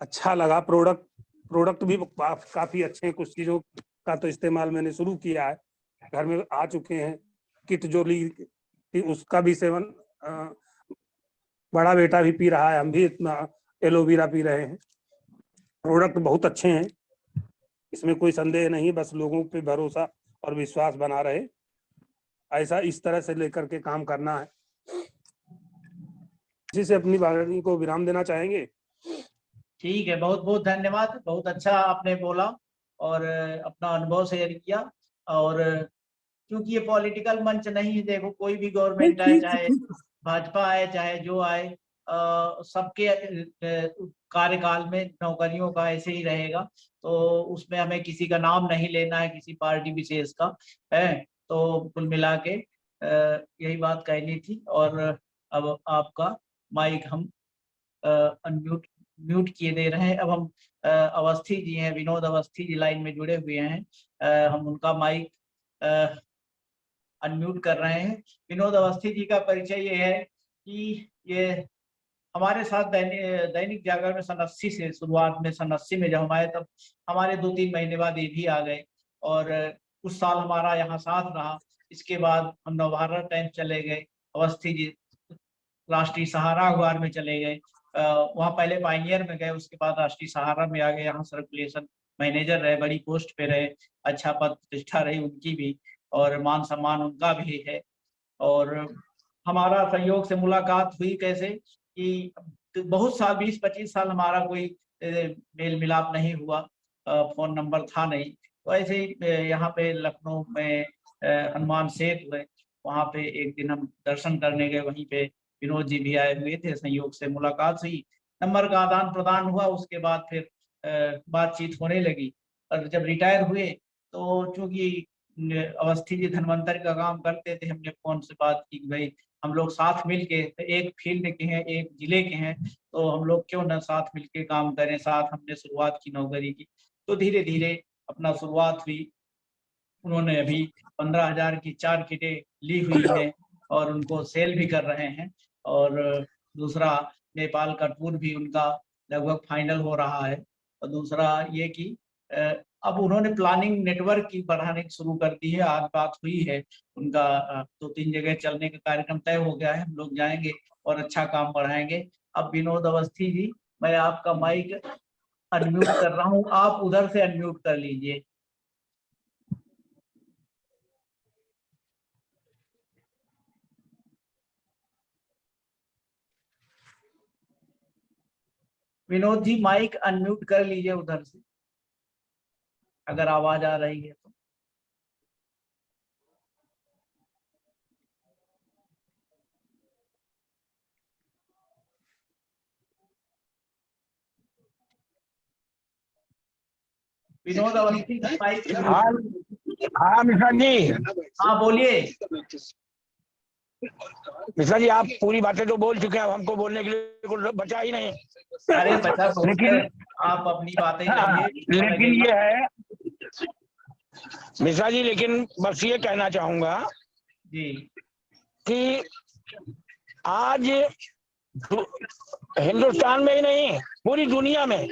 अच्छा लगा। प्रोडक्ट भी काफी अच्छे हैं, कुछ चीजों का तो इस्तेमाल मैंने शुरू किया है, घर में आ चुके हैं। किट जो ली उसका भी सेवन बड़ा बेटा भी पी रहा है, हम भी इतना एलोवेरा पी रहे हैं। प्रोडक्ट बहुत अच्छे हैं, इसमें कोई संदेह नहीं, बस लोगों पे भरोसा और विश्वास बना रहे, ऐसा इस तरह से लेकर के काम करना है। इसी से अपनी वाणी को विराम देना चाहेंगे। ठीक है, बहुत बहुत धन्यवाद, बहुत अच्छा आपने बोला और अपना अनुभव शेयर किया। और क्योंकि ये पॉलिटिकल मंच नहीं है, देखो कोई भी गवर्नमेंट आए, चाहे भाजपा आए चाहे जो आए, सबके कार्यकाल में नौकरियों का ऐसे ही रहेगा। तो उसमें हमें किसी का नाम नहीं लेना है, किसी पार्टी विशेष का है। तो कुल मिला के यही बात कहनी थी। और अब आपका माइक हम अनम्यूट म्यूट किए दे रहे हैं। अब हम अवस्थी जी हैं, विनोद अवस्थी जी लाइन में जुड़े हुए हैं, हम उनका माइक अनम्यूट कर रहे हैं। विनोद अवस्थी जी का परिचय ये है कि ये हमारे साथ दैनिक जागरण में सन 80 से शुरुआत में, सन 80 में जब हम आए तब हमारे 2-3 महीने बाद ये भी आ गए और कुछ साल हमारा यहाँ साथ रहा। इसके बाद हम नवभारत टाइम्स चले गए, अवस्थी जी राष्ट्रीय सहारा अखबार में चले गए, वहाँ पहले पायनियर में गए, उसके बाद राष्ट्रीय सहारा में आ गए, यहाँ सर्कुलेशन मैनेजर रहे, बड़ी पोस्ट पे रहे, अच्छा पद प्रतिष्ठा रही उनकी भी और मान सम्मान उनका भी है। और हमारा संयोग से मुलाकात हुई कैसे कि बहुत साल, 20-25 साल हमारा कोई मेल मिलाप नहीं हुआ, फोन नंबर था नहीं। तो ऐसे ही यहाँ पे लखनऊ में हनुमान सेतु है, वहाँ पे एक दिन हम दर्शन करने गए, वहीं पे विनोद जी भी आए हुए थे, संयोग से मुलाकात हुई, नंबर का आदान प्रदान हुआ। उसके बाद फिर बातचीत होने लगी। और जब रिटायर हुए तो चूंकि अवस्थी जी धन्वंतरि का काम करते थे, हमने फोन से बात की कि भाई हम लोग साथ मिल के, एक फील्ड के हैं, एक जिले के हैं, तो हम लोग क्यों ना साथ मिलके काम करें। साथ हमने शुरुआत की नौकरी की, तो धीरे धीरे अपना शुरुआत हुई। उन्होंने अभी 15,000 की 4 किटें ली हुई हैं और उनको सेल भी कर रहे हैं। और दूसरा, नेपाल का टूर भी उनका लगभग फाइनल हो रहा है। और दूसरा ये कि अब उन्होंने प्लानिंग नेटवर्क की बढ़ाने शुरू कर दी है। आज बात हुई है उनका, 2-3 जगह चलने का कार्यक्रम तय हो गया है, हम लोग जाएंगे और अच्छा काम बढ़ाएंगे। अब विनोद अवस्थी जी, मैं आपका माइक अनम्यूट कर रहा हूँ, आप उधर से अनम्यूट कर लीजिए। विनोद जी माइक अनम्यूट कर लीजिए उधर से, अगर आवाज आ रही है तो। विनोद अवस्थी का माइक। हाँ हाँ मिश्रा जी, हाँ बोलिए। मिश्रा जी आप पूरी बातें तो बोल चुके हैं, अब हमको बोलने के लिए कुछ बचा ही नहीं। अरे बच्चा बहुत लेकिन है, आप अपनी बातें हाँ, करिए। लेकिन ये है मिश्रा जी, लेकिन बस ये कहना चाहूंगा जी कि आज हिंदुस्तान में ही नहीं पूरी दुनिया में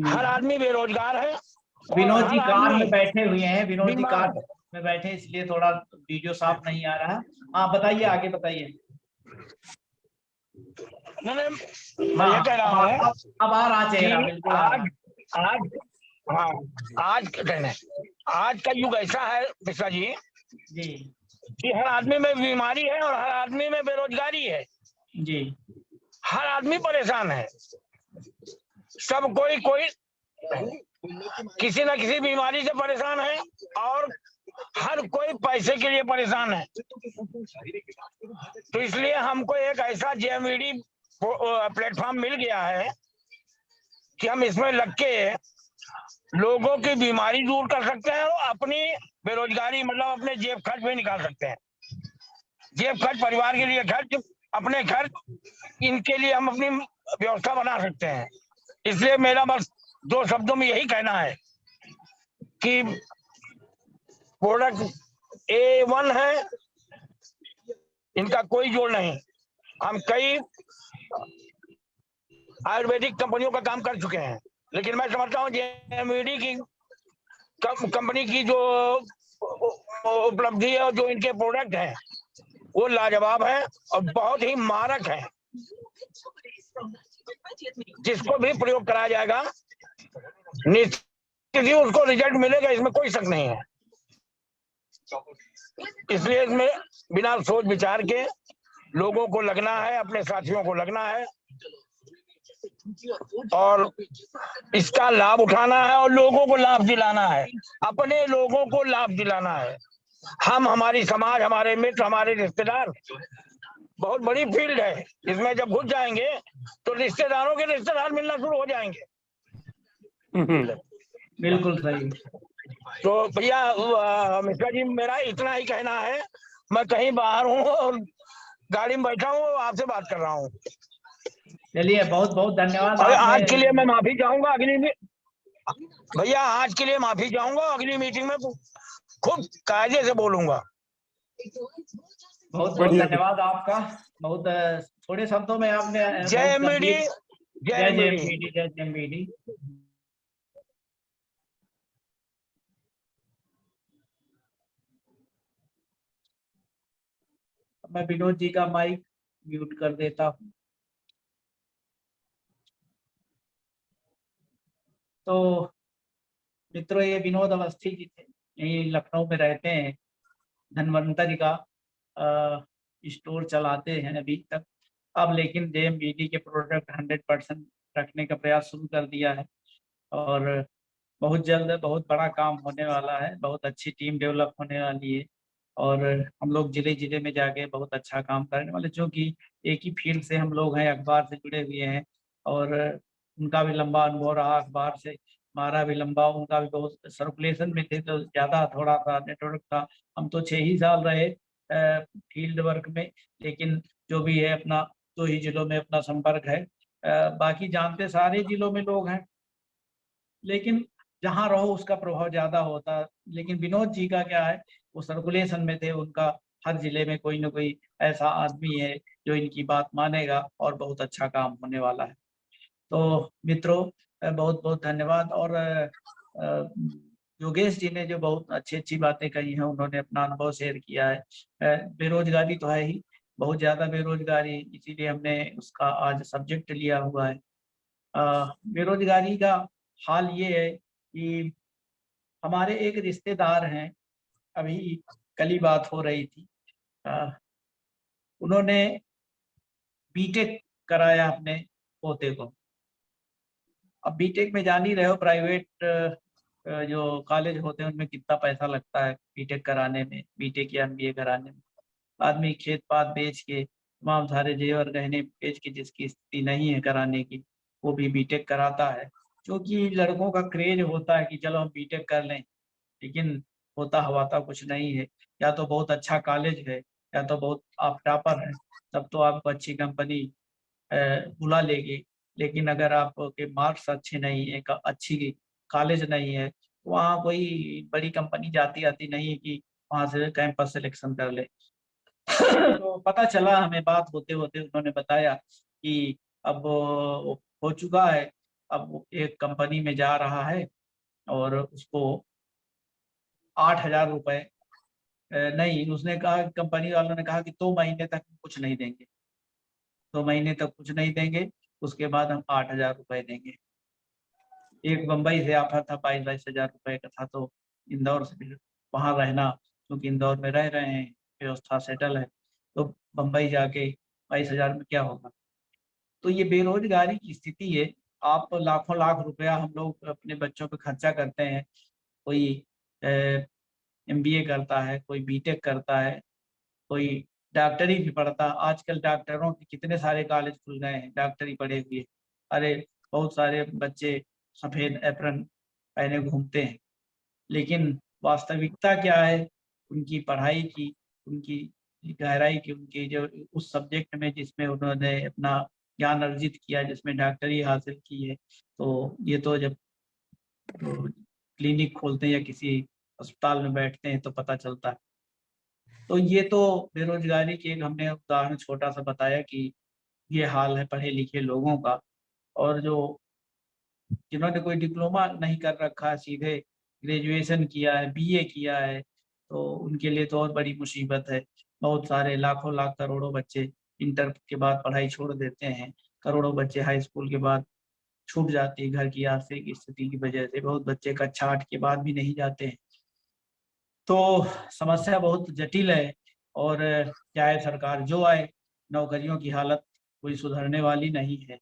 हर आदमी बेरोजगार है। और विनोद जी हर कार आदमी में बैठे हुए हैं, विनोद जी बीमार कार है। में बैठे इसलिए थोड़ा वीडियो साफ नहीं आ रहा। हाँ बताइए, आगे बताइए। मैं ये कह रहा हूँ अब आ रहा चेहरा, कि बिल्कुल आ रहा। आज हाँ आज कहना आज का युग ऐसा है मिश्रा जी जी कि हर आदमी में बीमारी है और हर आदमी में बेरोजगारी है। जी हर आदमी परेशान है, सब कोई किसी न किसी बीमारी से परेशान है और हर कोई पैसे के लिए परेशान है। तो इसलिए हमको एक ऐसा जेएमवीडी प्लेटफॉर्म मिल गया है कि हम इसमें लग के लोगों की बीमारी दूर कर सकते हैं और अपनी बेरोजगारी मतलब अपने जेब खर्च भी निकाल सकते हैं। जेब खर्च, परिवार के लिए खर्च, अपने खर्च, इनके लिए हम अपनी व्यवस्था बना सकते हैं। इसलिए मेरा बस 2 शब्दों में यही कहना है कि प्रोडक्ट A1 है, इनका कोई जोड़ नहीं। हम कई आयुर्वेदिक कंपनियों का काम कर चुके हैं, लेकिन मैं समझता हूँ जेएमवीडी की कंपनी की जो उपलब्धि है और जो इनके प्रोडक्ट हैं वो लाजवाब है और बहुत ही मारक है। जिसको भी प्रयोग कराया जाएगा निश्चित ही उसको रिजल्ट मिलेगा, इसमें कोई शक नहीं है। इसलिए इसमें बिना सोच विचार के लोगों को लगना है, अपने साथियों को लगना है और इसका लाभ उठाना है और लोगों को लाभ दिलाना है, अपने लोगों को लाभ दिलाना है। हम, हमारी समाज, हमारे मित्र, हमारे रिश्तेदार, बहुत बड़ी फील्ड है। इसमें जब घुस जाएंगे तो रिश्तेदारों के रिश्तेदार मिलना शुरू हो जाएंगे। बिल्कुल सही। तो भैया मिश्रा जी मेरा इतना ही कहना है। मैं कहीं बाहर हूँ और गाड़ी में बैठा हूँ, आपसे बात कर रहा हूँ। चलिए बहुत बहुत धन्यवाद। और आपने आज के लिए मैं माफी चाहूंगा, भैया आज के लिए माफी चाहूंगा, अगली मीटिंग में खूब कायदे से बोलूंगा। बहुत बहुत धन्यवाद आपका। बहुत थोड़े शब्दों में आपने जय बहुत एमवीडी, गंभीर। जय एमवीडी। जय जेएमवीडी। मैं विनोद जी का माइक म्यूट कर देता हूँ। तो मित्रों, ये विनोद अवस्थी जी थे, यही लखनऊ में रहते हैं, धनवंतरी का स्टोर चलाते हैं अभी तक। अब लेकिन जेएमवीडी के प्रोडक्ट 100% रखने का प्रयास शुरू कर दिया है और बहुत जल्द बहुत बड़ा काम होने वाला है, बहुत अच्छी टीम डेवलप होने वाली है और हम लोग जिले जिले में जाके बहुत अच्छा काम करने वाले, क्योंकि एक ही फील्ड से हम लोग हैं, अखबार से जुड़े हुए हैं और उनका भी लंबा अनुभव रहा अखबार से, हमारा भी लंबा, उनका भी बहुत सर्कुलेशन में थे तो ज़्यादा थोड़ा सा नेटवर्क था। हम तो 6 ही साल रहे फील्ड वर्क में, लेकिन जो भी है अपना 2 ही जिलों में अपना संपर्क है। बाकी जानते सारे जिलों में लोग हैं, लेकिन जहाँ रहो उसका प्रभाव ज़्यादा होता है। लेकिन विनोद जी का क्या है, वो सर्कुलेशन में थे, उनका हर जिले में कोई ना कोई ऐसा आदमी है जो इनकी बात मानेगा और बहुत अच्छा काम होने वाला है। तो मित्रों, बहुत बहुत धन्यवाद। और योगेश जी ने जो बहुत अच्छी अच्छी बातें कही हैं, उन्होंने अपना अनुभव शेयर किया है। बेरोजगारी तो है ही, बहुत ज़्यादा बेरोजगारी, इसीलिए हमने उसका आज सब्जेक्ट लिया हुआ है। बेरोजगारी का हाल ये है कि हमारे एक रिश्तेदार हैं, अभी कल ही बात हो रही थी, उन्होंने बीटेक कराया अपने पोते को। अब बीटेक में जान ही रहे हो, प्राइवेट जो कॉलेज होते हैं उनमें कितना पैसा लगता है बीटेक कराने में, बीटेक या एमबीए कराने में। आदमी खेत पात बेच के, तमाम सारे जेवर गहने बेच के, जिसकी स्थिति नहीं है कराने की, वो भी बीटेक कराता है क्योंकि लड़कों का क्रेज होता है कि चलो हम बीटेक कर लें, लेकिन होता हवाता कुछ नहीं है। या तो बहुत अच्छा कॉलेज है, या तो बहुत आप टॉपर हैं, तब तो आपको अच्छी कंपनी बुला लेगी। लेकिन अगर आपके मार्क्स अच्छे नहीं है, अच्छी कॉलेज नहीं है, तो वहाँ कोई बड़ी कंपनी जाती आती नहीं है कि वहाँ से कैंपस सिलेक्शन कर ले। तो पता चला हमें, बात होते होते उन्होंने बताया कि अब हो चुका है, अब वो एक कंपनी में जा रहा है और उसको 8,000 रुपए नहीं, उसने कहा, कंपनी वालों ने कहा कि 2 महीने तक कुछ नहीं देंगे, 2 महीने तक कुछ नहीं देंगे, उसके बाद हम 8,000 रुपए देंगे। एक बम्बई से ऑफर था 22,000 रुपए का था, तो इंदौर से फिर वहाँ रहना, क्योंकि इंदौर में रह रहे हैं, व्यवस्था सेटल है, तो बम्बई जाके 22,000 में क्या होगा। तो ये बेरोजगारी की स्थिति है। आप लाखों लाख रुपया हम लोग अपने बच्चों पे खर्चा करते हैं, कोई एमबीए करता है, कोई बीटेक करता है, कोई डॉक्टरी भी पढ़ता। आजकल डॉक्टरों के कितने सारे कॉलेज खुल गए हैं, डॉक्टरी पढ़े हुए। अरे बहुत सारे बच्चे सफेद एप्रन पहने घूमते हैं, लेकिन वास्तविकता क्या है उनकी पढ़ाई की, उनकी गहराई की, उनकी जो उस सब्जेक्ट में जिसमें उन्होंने अपना ज्ञान अर्जित किया, जिसमें डॉक्टरी हासिल की है, तो ये तो जब क्लिनिक खोलते हैं या किसी अस्पताल में बैठते हैं तो पता चलता है। तो ये तो बेरोजगारी की एक हमने उदाहरण छोटा सा बताया कि ये हाल है पढ़े लिखे लोगों का। और जो जिन्होंने कोई डिप्लोमा नहीं कर रखा है, सीधे ग्रेजुएशन किया है, बीए किया है, तो उनके लिए तो और बड़ी मुसीबत है। बहुत सारे लाखों लाख करोड़ों बच्चे इंटर के बाद पढ़ाई छोड़ देते हैं। करोड़ों बच्चे हाई स्कूल के बाद छूट जाती है, घर की आर्थिक स्थिति की वजह से। बहुत बच्चे कक्षा 8 के बाद भी नहीं जाते हैं। तो समस्या बहुत जटिल है। और चाहे सरकार जो आए, नौकरियों की हालत कोई सुधरने वाली नहीं है।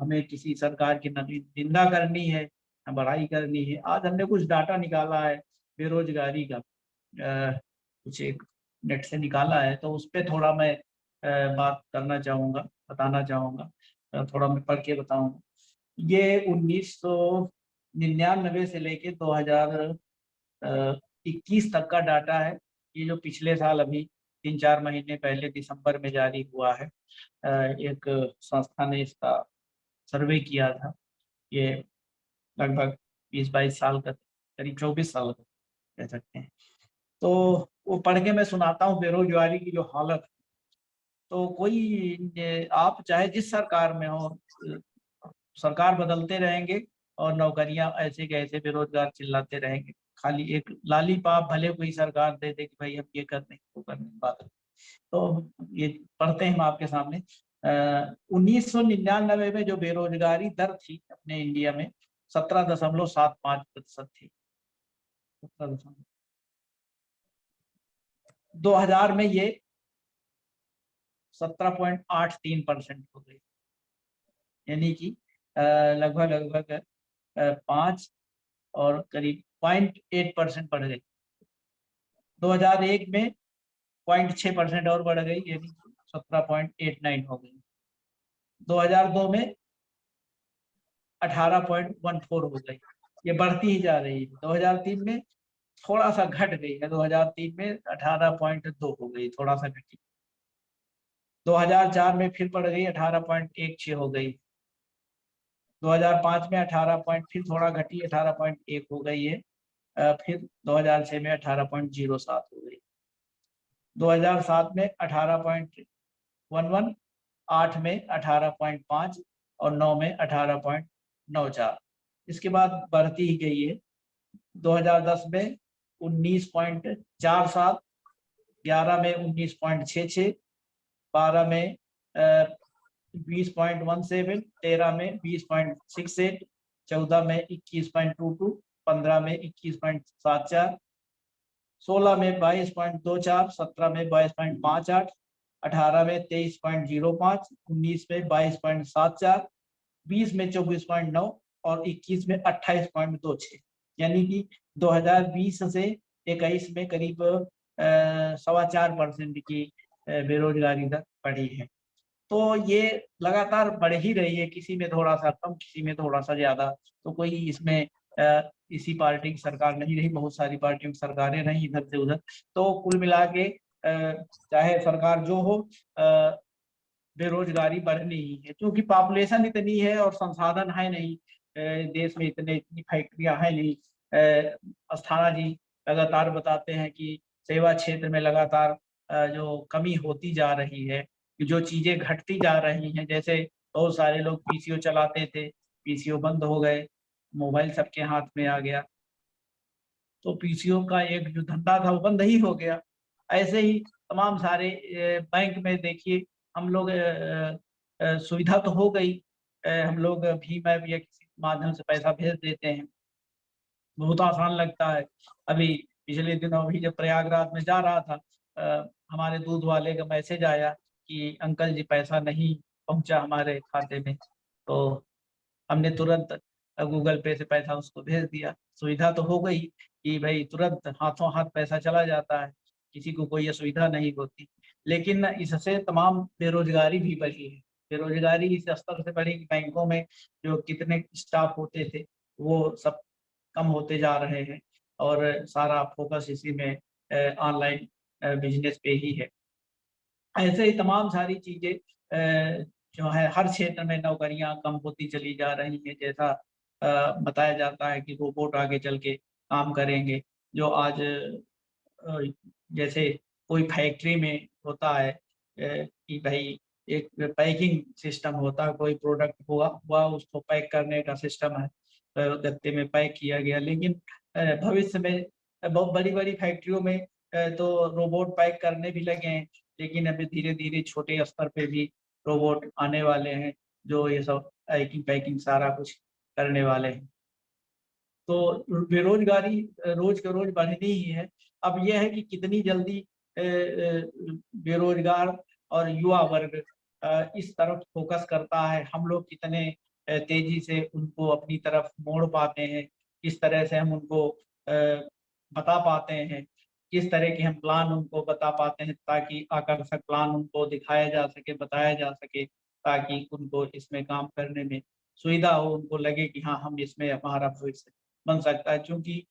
हमें किसी सरकार की न निंदा करनी है, न बड़ाई करनी है। आज हमने कुछ डाटा निकाला है बेरोजगारी का, कुछ एक नेट से निकाला है, तो उस पर थोड़ा मैं बात करना चाहूँगा, बताना चाहूँगा, थोड़ा मैं पढ़ के बताऊँगा। ये 1999 से लेके 2021 तक का डाटा है। ये जो पिछले साल अभी 3-4 महीने पहले दिसंबर में जारी हुआ है, एक संस्था ने इसका सर्वे किया था। ये लगभग 20-22 साल का, करीब 24 साल का कह सकते हैं। तो वो पढ़ के मैं सुनाता हूँ बेरोजगारी की जो हालत है। तो कोई आप चाहे जिस सरकार में हो, सरकार बदलते रहेंगे और नौकरियां ऐसे के ऐसे बेरोजगार चिल्लाते रहेंगे। खाली एक लालीपाप भले कोई सरकार दे दे कि भाई हम ये कर दें वो कर दें, बात। तो ये पढ़ते हैं हम आपके सामने। 1999 में जो बेरोजगारी दर थी अपने इंडिया में 17.75% थी। 2000 में ये 17.83% हो गई, यानी कि लगभग लगभग 5 और करीब 0.8% बढ़ गई। 2001 में 0.6% और बढ़ गई, यानी 17.89 हो गई। 2002 में 18.14 हो गई। ये बढ़ती ही जा रही है। 2003 में थोड़ा सा घट गई है, 2003 में 18.2 हो गई, थोड़ा सा घटी। 2004 में फिर बढ़ गई, 18.16 हो गई। 2005 में 18 फिर थोड़ा घटी, 18.1 हो गई है। फिर 2006 में 18.07 हो गई। 2007 में 18.11, 8 में 18.5 और 9 में 18.94। इसके बाद बढ़ती ही गई है। 2010 में 19.47, 11 में 19.66, 12 में 20.17, 13 में 20.68, 14 में 21.22, 15 में 21.74, 16 में 22.24, 17 में 22.58, 18 में 23.05, 19 में 22.74, 20 में 24.9 और 21 में 28.26। यानी कि 2020 से 21 में करीब 4.25% की बेरोजगारी दर बढ़ी है। तो ये लगातार बढ़ ही रही है, किसी में थोड़ा सा कम, किसी में थोड़ा सा ज्यादा। तो कोई इसमें इसी पार्टी की सरकार नहीं रही, बहुत सारी पार्टियों की सरकारें रही इधर से उधर। तो कुल मिला के चाहे सरकार जो हो, बेरोजगारी बढ़नी ही है, क्योंकि पॉपुलेशन इतनी है और संसाधन है नहीं। देश में इतनी फैक्ट्रियां है नहीं। अस्थाना जी लगातार बताते हैं कि सेवा क्षेत्र में लगातार जो कमी होती जा रही है, कि जो चीजें घटती जा रही हैं। जैसे बहुत सारे लोग पीसीओ चलाते थे, पीसीओ बंद हो गए, मोबाइल सबके हाथ में आ गया, तो पीसीओ का एक जो धंधा था वो बंद ही हो गया। ऐसे ही तमाम सारे बैंक में देखिए, हम लोग सुविधा तो हो गई, हम लोग भीम ऐप या किसी माध्यम से पैसा भेज देते हैं, बहुत आसान लगता है। अभी पिछले दिनों अभी जब प्रयागराज में जा रहा था, हमारे दूध वाले का मैसेज आया कि अंकल जी पैसा नहीं पहुंचा हमारे खाते में, तो हमने तुरंत गूगल पे से पैसा उसको भेज दिया। सुविधा तो हो गई कि भाई तुरंत हाथों हाथ पैसा चला जाता है, किसी को कोई असुविधा नहीं होती। लेकिन इससे तमाम बेरोजगारी भी बढ़ी है। बेरोजगारी इस स्तर से बढ़ी कि बैंकों में जो कितने स्टाफ होते थे वो सब कम होते जा रहे हैं, और सारा फोकस इसी में ऑनलाइन बिजनेस पे ही है। ऐसे ही तमाम सारी चीजें जो है हर क्षेत्र में नौकरियां कम होती चली जा रही हैं। जैसा बताया जाता है कि रोबोट आगे चल के काम करेंगे। जो आज जैसे कोई फैक्ट्री में होता है कि भाई एक पैकिंग सिस्टम होता है, कोई प्रोडक्ट हुआ हुआ उसको पैक करने का सिस्टम है, गत्ते में पैक किया गया। लेकिन भविष्य में बहुत बड़ी बड़ी फैक्ट्रियों में तो रोबोट पैक करने भी लगे हैं, लेकिन अभी धीरे धीरे छोटे स्तर पे भी रोबोट आने वाले हैं, जो ये सब पैकिंग पैकिंग सारा कुछ करने वाले हैं। तो बेरोजगारी रोज के रोज बढ़नी ही है। अब यह है कि कितनी जल्दी बेरोजगार और युवा वर्ग इस तरफ फोकस करता है, हम लोग कितने तेजी से उनको अपनी तरफ मोड़ पाते हैं, किस तरह से हम उनको बता पाते हैं, किस तरह के हम प्लान उनको बता पाते हैं, ताकि आकर्षक प्लान उनको दिखाया जा सके, बताया जा सके, ताकि उनको इसमें काम करने में सुविधा हो, उनको लगे कि हाँ हम इसमें हमारा भविष्य बन सकता है। क्योंकि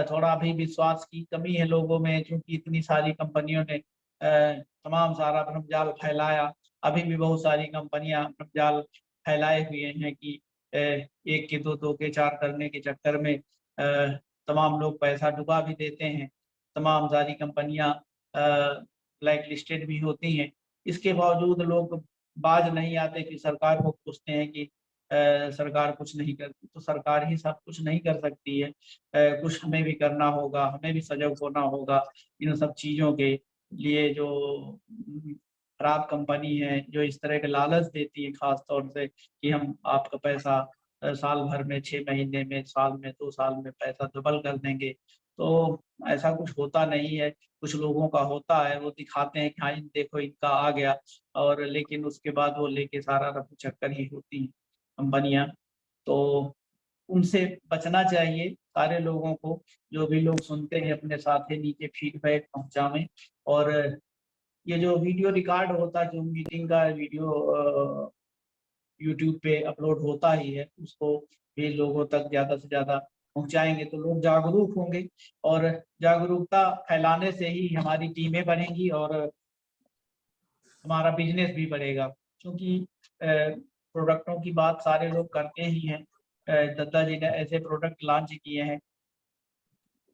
थोड़ा अभी विश्वास की कमी है लोगों में, क्योंकि इतनी सारी कंपनियों ने तमाम सारा भ्रमजाल फैलाया। अभी भी बहुत सारी कंपनियां भ्रमजाल फैलाए हुए हैं कि एक के दो, दो के चार करने के चक्कर में तमाम लोग पैसा डुबा भी देते हैं। तमाम सारी कंपनियां ब्लैक लिस्टेड भी होती हैं। इसके बावजूद लोग बाज नहीं आते कि सरकार को पूछते हैं कि सरकार कुछ नहीं करती, तो सरकार ही सब कुछ नहीं कर सकती है। कुछ हमें भी करना होगा, हमें भी सजग होना होगा इन सब चीज़ों के लिए। जो खराब कंपनी है जो इस तरह के लालच देती है, खास तौर से कि हम आपका पैसा साल भर में, 6 महीने में, साल में, 2 साल में पैसा डबल कर देंगे, तो ऐसा कुछ होता नहीं है। कुछ लोगों का होता है, वो दिखाते हैं कि हाँ देखो इनका आ गया, और लेकिन उसके बाद वो लेके सारा रफू चक्कर ही होती है कंपनियां। तो उनसे बचना चाहिए सारे लोगों को। जो भी लोग सुनते हैं अपने साथी नीचे फीडबैक पहुंचावें। और ये जो वीडियो रिकॉर्ड होता है, जो मीटिंग का वीडियो यूट्यूब पे अपलोड होता ही है, उसको भी लोगों तक ज़्यादा से ज़्यादा पहुंचाएंगे तो लोग जागरूक होंगे, और जागरूकता फैलाने से ही हमारी टीमें बढ़ेंगी और हमारा बिजनेस भी बढ़ेगा। क्योंकि प्रोडक्टों की बात सारे लोग करते ही हैं। दत्ता जी ने ऐसे प्रोडक्ट लॉन्च किए हैं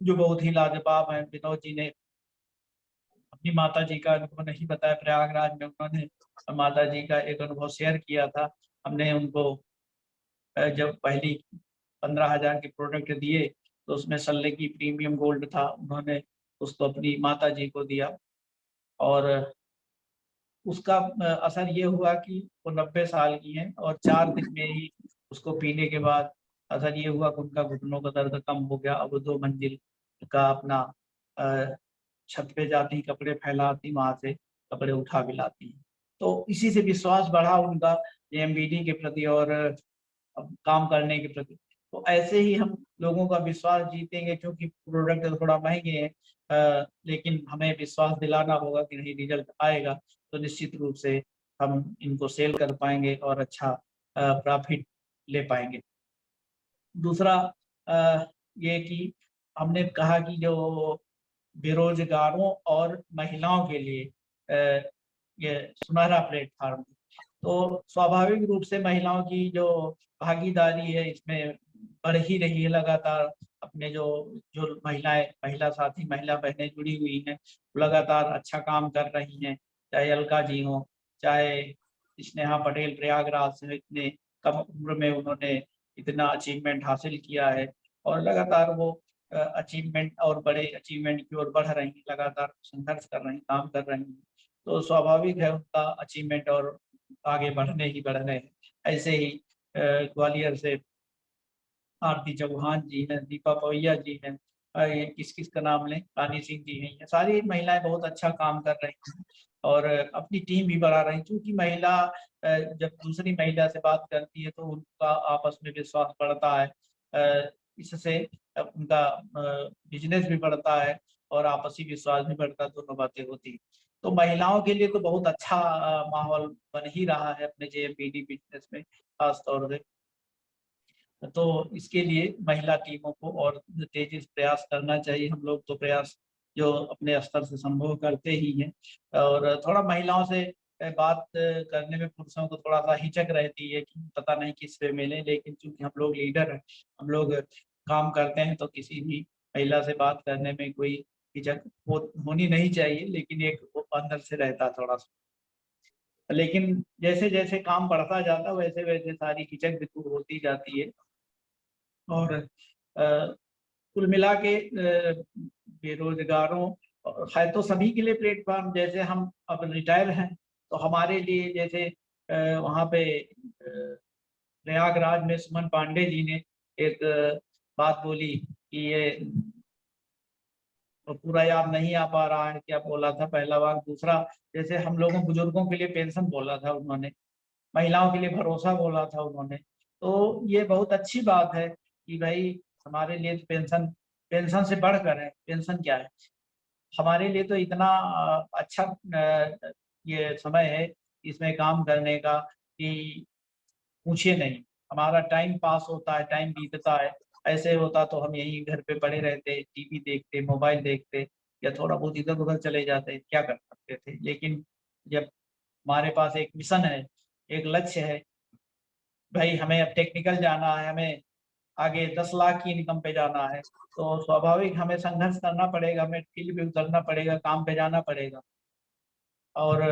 जो बहुत ही लाजवाब हैं। विनोद जी ने अपनी माता जी का अनुभव नहीं बताया, प्रयागराज में उन्होंने माता जी का एक अनुभव शेयर किया था। हमने उनको जब पहली 15,000 के प्रोडक्ट दिए तो उसमें सल्ले की प्रीमियम गोल्ड था, उन्होंने उसको अपनी माता जी को दिया, और उसका असर ये हुआ कि वो 90 साल की हैं, और 4 दिन में ही उसको पीने के बाद असर ये हुआ कि उनका घुटनों का दर्द कम हो गया। अब वो 2 मंजिल का अपना अ, छत पे जाती, कपड़े फैलाती, वहां से कपड़े उठा भी लाती। तो इसी से विश्वास बढ़ा उनका जेएमबीडी के प्रति और काम करने के प्रति। तो ऐसे ही हम लोगों का विश्वास जीतेंगे, क्योंकि प्रोडक्ट थोड़ा महंगे हैं, लेकिन हमें विश्वास दिलाना होगा कि नहीं रिजल्ट आएगा, तो निश्चित रूप से हम इनको सेल कर पाएंगे और अच्छा प्रॉफिट ले पाएंगे। दूसरा ये कि हमने कहा कि जो बेरोजगारों और महिलाओं के लिए ये सुनहरा प्लेटफार्म, तो स्वाभाविक रूप से महिलाओं की जो भागीदारी है इसमें बढ़ ही रही है लगातार। अपने जो जो महिला साथी, महिला बहनें जुड़ी हुई हैं, लगातार अच्छा काम कर रही हैं। चाहे अलका जी हों, चाहे स्नेहा पटेल प्रयागराज से इतने कम उम्र में उन्होंने इतना अचीवमेंट हासिल किया है और लगातार वो अचीवमेंट और बड़े अचीवमेंट की ओर बढ़ रही हैं, लगातार संघर्ष कर रही हैं, काम कर रही हैं। तो स्वाभाविक है उनका अचीवमेंट और आगे बढ़ने हैं। ऐसे ही ग्वालियर से आरती चौहान जी हैं, दीपा पवैया जी हैं, ये किस का नाम लें, रानी सिंह जी हैं, ये सारी महिलाएं बहुत अच्छा काम कर रही हैं और अपनी टीम भी बढ़ा रही हैं। क्योंकि महिला जब दूसरी महिला से बात करती है तो उनका आपस में विश्वास बढ़ता है, इससे उनका बिजनेस भी बढ़ता है और आपसी विश्वास भी बढ़ता है, दोनों बातें होती हैं। तो महिलाओं के लिए तो बहुत अच्छा माहौल बन ही रहा है अपने जेएमबीडी बिजनेस में खास तौर से। तो इसके लिए महिला टीमों को और तेजी से प्रयास करना चाहिए। हम लोग तो प्रयास जो अपने स्तर से संभव करते ही हैं और थोड़ा महिलाओं से बात करने में पुरुषों को थोड़ा सा हिचक रहती है कि पता नहीं किस पे मिले, लेकिन चूंकि हम लोग लीडर हैं, हम लोग काम करते हैं, तो किसी भी महिला से बात करने में कोई हिचक होनी नहीं चाहिए, लेकिन एक वो अंदर से रहता थोड़ा सा। लेकिन जैसे जैसे काम बढ़ता जाता है वैसे वैसे सारी हिचक भी दूर होती जाती है और कुल मिला के बेरोजगारों है तो सभी के लिए प्लेटफॉर्म। जैसे हम अब रिटायर हैं तो हमारे लिए जैसे वहाँ पे प्रयागराज में सुमन पांडे जी ने एक बात बोली कि ये पूरा याद नहीं आ पा रहा है क्या बोला था पहला बार। दूसरा, जैसे हम लोगों बुजुर्गों के लिए पेंशन बोला था उन्होंने, महिलाओं के लिए भरोसा बोला था उन्होंने। तो ये बहुत अच्छी बात है कि भाई हमारे लिए तो पेंशन, पेंशन से बढ़कर है। पेंशन क्या है हमारे लिए, तो इतना अच्छा ये समय है इसमें काम करने का कि पूछिए नहीं। हमारा टाइम पास होता है, टाइम बीतता है। ऐसे होता तो हम यहीं घर पे पड़े रहते, टीवी देखते, मोबाइल देखते या थोड़ा बहुत इधर उधर चले जाते, क्या कर सकते थे। लेकिन जब हमारे पास एक मिशन है, एक लक्ष्य है, भाई हमें अब टेक्निकल जाना है, हमें आगे 10 लाख की इनकम पे जाना है, तो स्वाभाविक हमें संघर्ष करना पड़ेगा, हमें फील्ड पे उतरना पड़ेगा, काम पे जाना पड़ेगा। और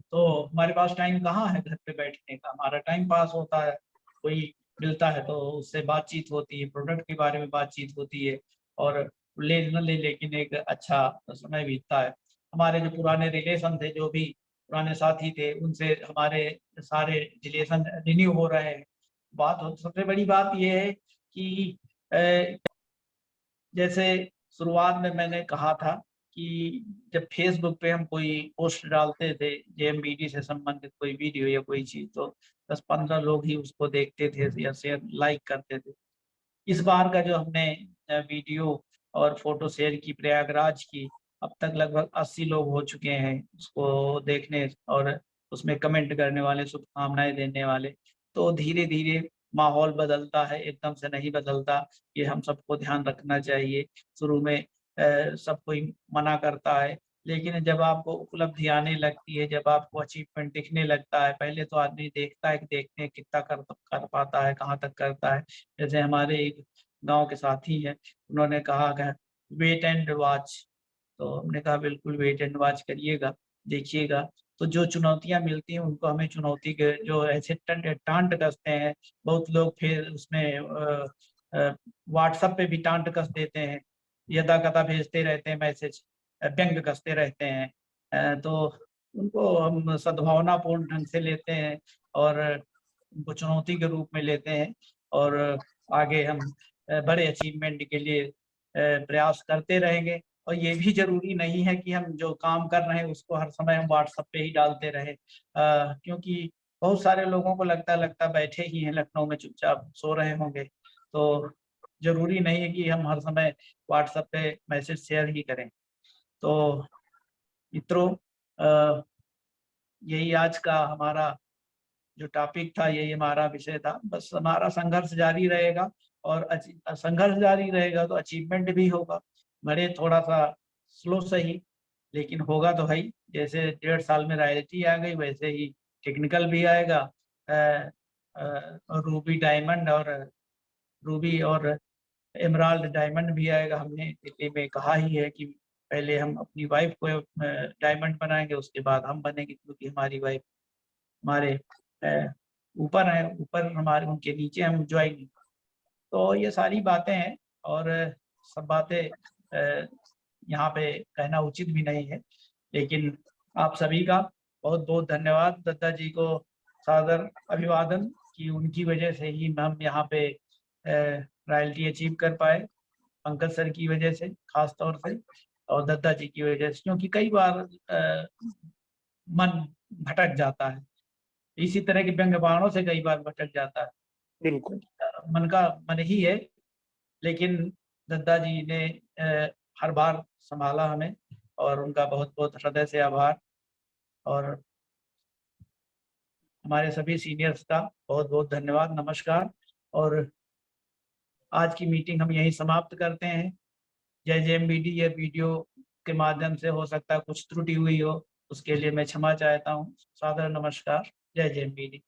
तो हमारे पास टाइम कहाँ है घर पे बैठने का, हमारा टाइम पास होता है। कोई मिलता है तो उससे बातचीत होती है, प्रोडक्ट के बारे में बातचीत होती है और ले न ले लेकिन एक अच्छा समय बीतता है। हमारे जो पुराने रिलेशन थे, जो भी पुराने साथी थे, उनसे हमारे सारे रिलेशन रिन्यू हो रहे हैं। सबसे बड़ी बात यह है कि जैसे शुरुआत में मैंने कहा था कि जब फेसबुक पे हम कोई पोस्ट डालते थे जेएमबीडी से संबंधित कोई वीडियो या कोई चीज, तो 10-15 लोग ही उसको देखते थे या शेयर लाइक करते थे। इस बार का जो हमने वीडियो और फोटो शेयर की प्रयागराज की, अब तक लगभग 80 लोग हो चुके हैं उसको देखने और उसमें कमेंट करने वाले, शुभकामनाएं देने वाले। तो धीरे धीरे माहौल बदलता है, एकदम से नहीं बदलता। ये हम सबको ध्यान रखना चाहिए। शुरू में सब कोई मना करता है, लेकिन जब आपको उपलब्धि आने लगती है, जब आपको अचीवमेंट दिखने लगता है, पहले तो आदमी देखता है कि देखने कितना कर पाता है, कहाँ तक करता है। जैसे हमारे एक गांव के साथी हैं, उन्होंने कहा कि वेट एंड वॉच, तो हमने कहा बिल्कुल वेट एंड वॉच करिएगा, देखिएगा। तो जो चुनौतियां मिलती हैं उनको हमें चुनौती के जो ऐसे टांट कसते हैं, बहुत लोग फिर उसमें व्हाट्सएप पे भी टांट कस देते हैं, यदा कदा भेजते रहते हैं मैसेज, व्यंग कसते रहते हैं। तो उनको हम सद्भावनापूर्ण ढंग से लेते हैं और उनको चुनौती के रूप में लेते हैं और आगे हम बड़े अचीवमेंट के लिए प्रयास करते रहेंगे। और ये भी जरूरी नहीं है कि हम जो काम कर रहे हैं उसको हर समय हम व्हाट्सएप पे ही डालते रहे, क्योंकि बहुत सारे लोगों को लगता बैठे ही हैं लखनऊ में चुपचाप सो रहे होंगे। तो जरूरी नहीं है कि हम हर समय व्हाट्सएप पे मैसेज शेयर ही करें। तो मित्रों, यही आज का हमारा जो टॉपिक था, यही हमारा विषय था। बस हमारा संघर्ष जारी रहेगा, और संघर्ष जारी रहेगा तो अचीवमेंट भी होगा, भले थोड़ा सा स्लो सही, लेकिन होगा तो है ही। जैसे 1.5 साल में रॉयल्टी आ गई, वैसे ही टेक्निकल भी आएगा। रूबी डायमंड और रूबी और एमराल्ड डायमंड भी आएगा। हमने दिल्ली में कहा ही है कि पहले हम अपनी वाइफ को डायमंड बनाएंगे, उसके बाद हम बनेंगे, क्योंकि हमारी वाइफ हमारे ऊपर है, ऊपर हमारे, उनके नीचे हम ज्वाइन। तो ये सारी बातें हैं, और सब बातें यहाँ पे कहना उचित भी नहीं है, लेकिन आप सभी का बहुत बहुत धन्यवाद। दत्ता जी को सादर अभिवादन कि उनकी वजह से ही हम यहाँ पे रॉयल्टी अचीव कर पाए, पंकज सर की वजह से खास तौर से, और दत्ता जी की वजह से, क्योंकि कई बार मन भटक जाता है, इसी तरह के व्यंग्य बाणों से कई बार भटक जाता है। बिल्कुल। मन का मन ही है, लेकिन दत्ता जी ने हर बार संभाला हमें, और उनका बहुत बहुत हृदय से आभार। और हमारे सभी सीनियर्स का बहुत बहुत धन्यवाद, नमस्कार। और आज की मीटिंग हम यहीं समाप्त करते हैं। जय JMBD। ये वीडियो के माध्यम से हो सकता है कुछ त्रुटि हुई हो, उसके लिए मैं क्षमा चाहता हूँ। सादर नमस्कार। जय JMBD।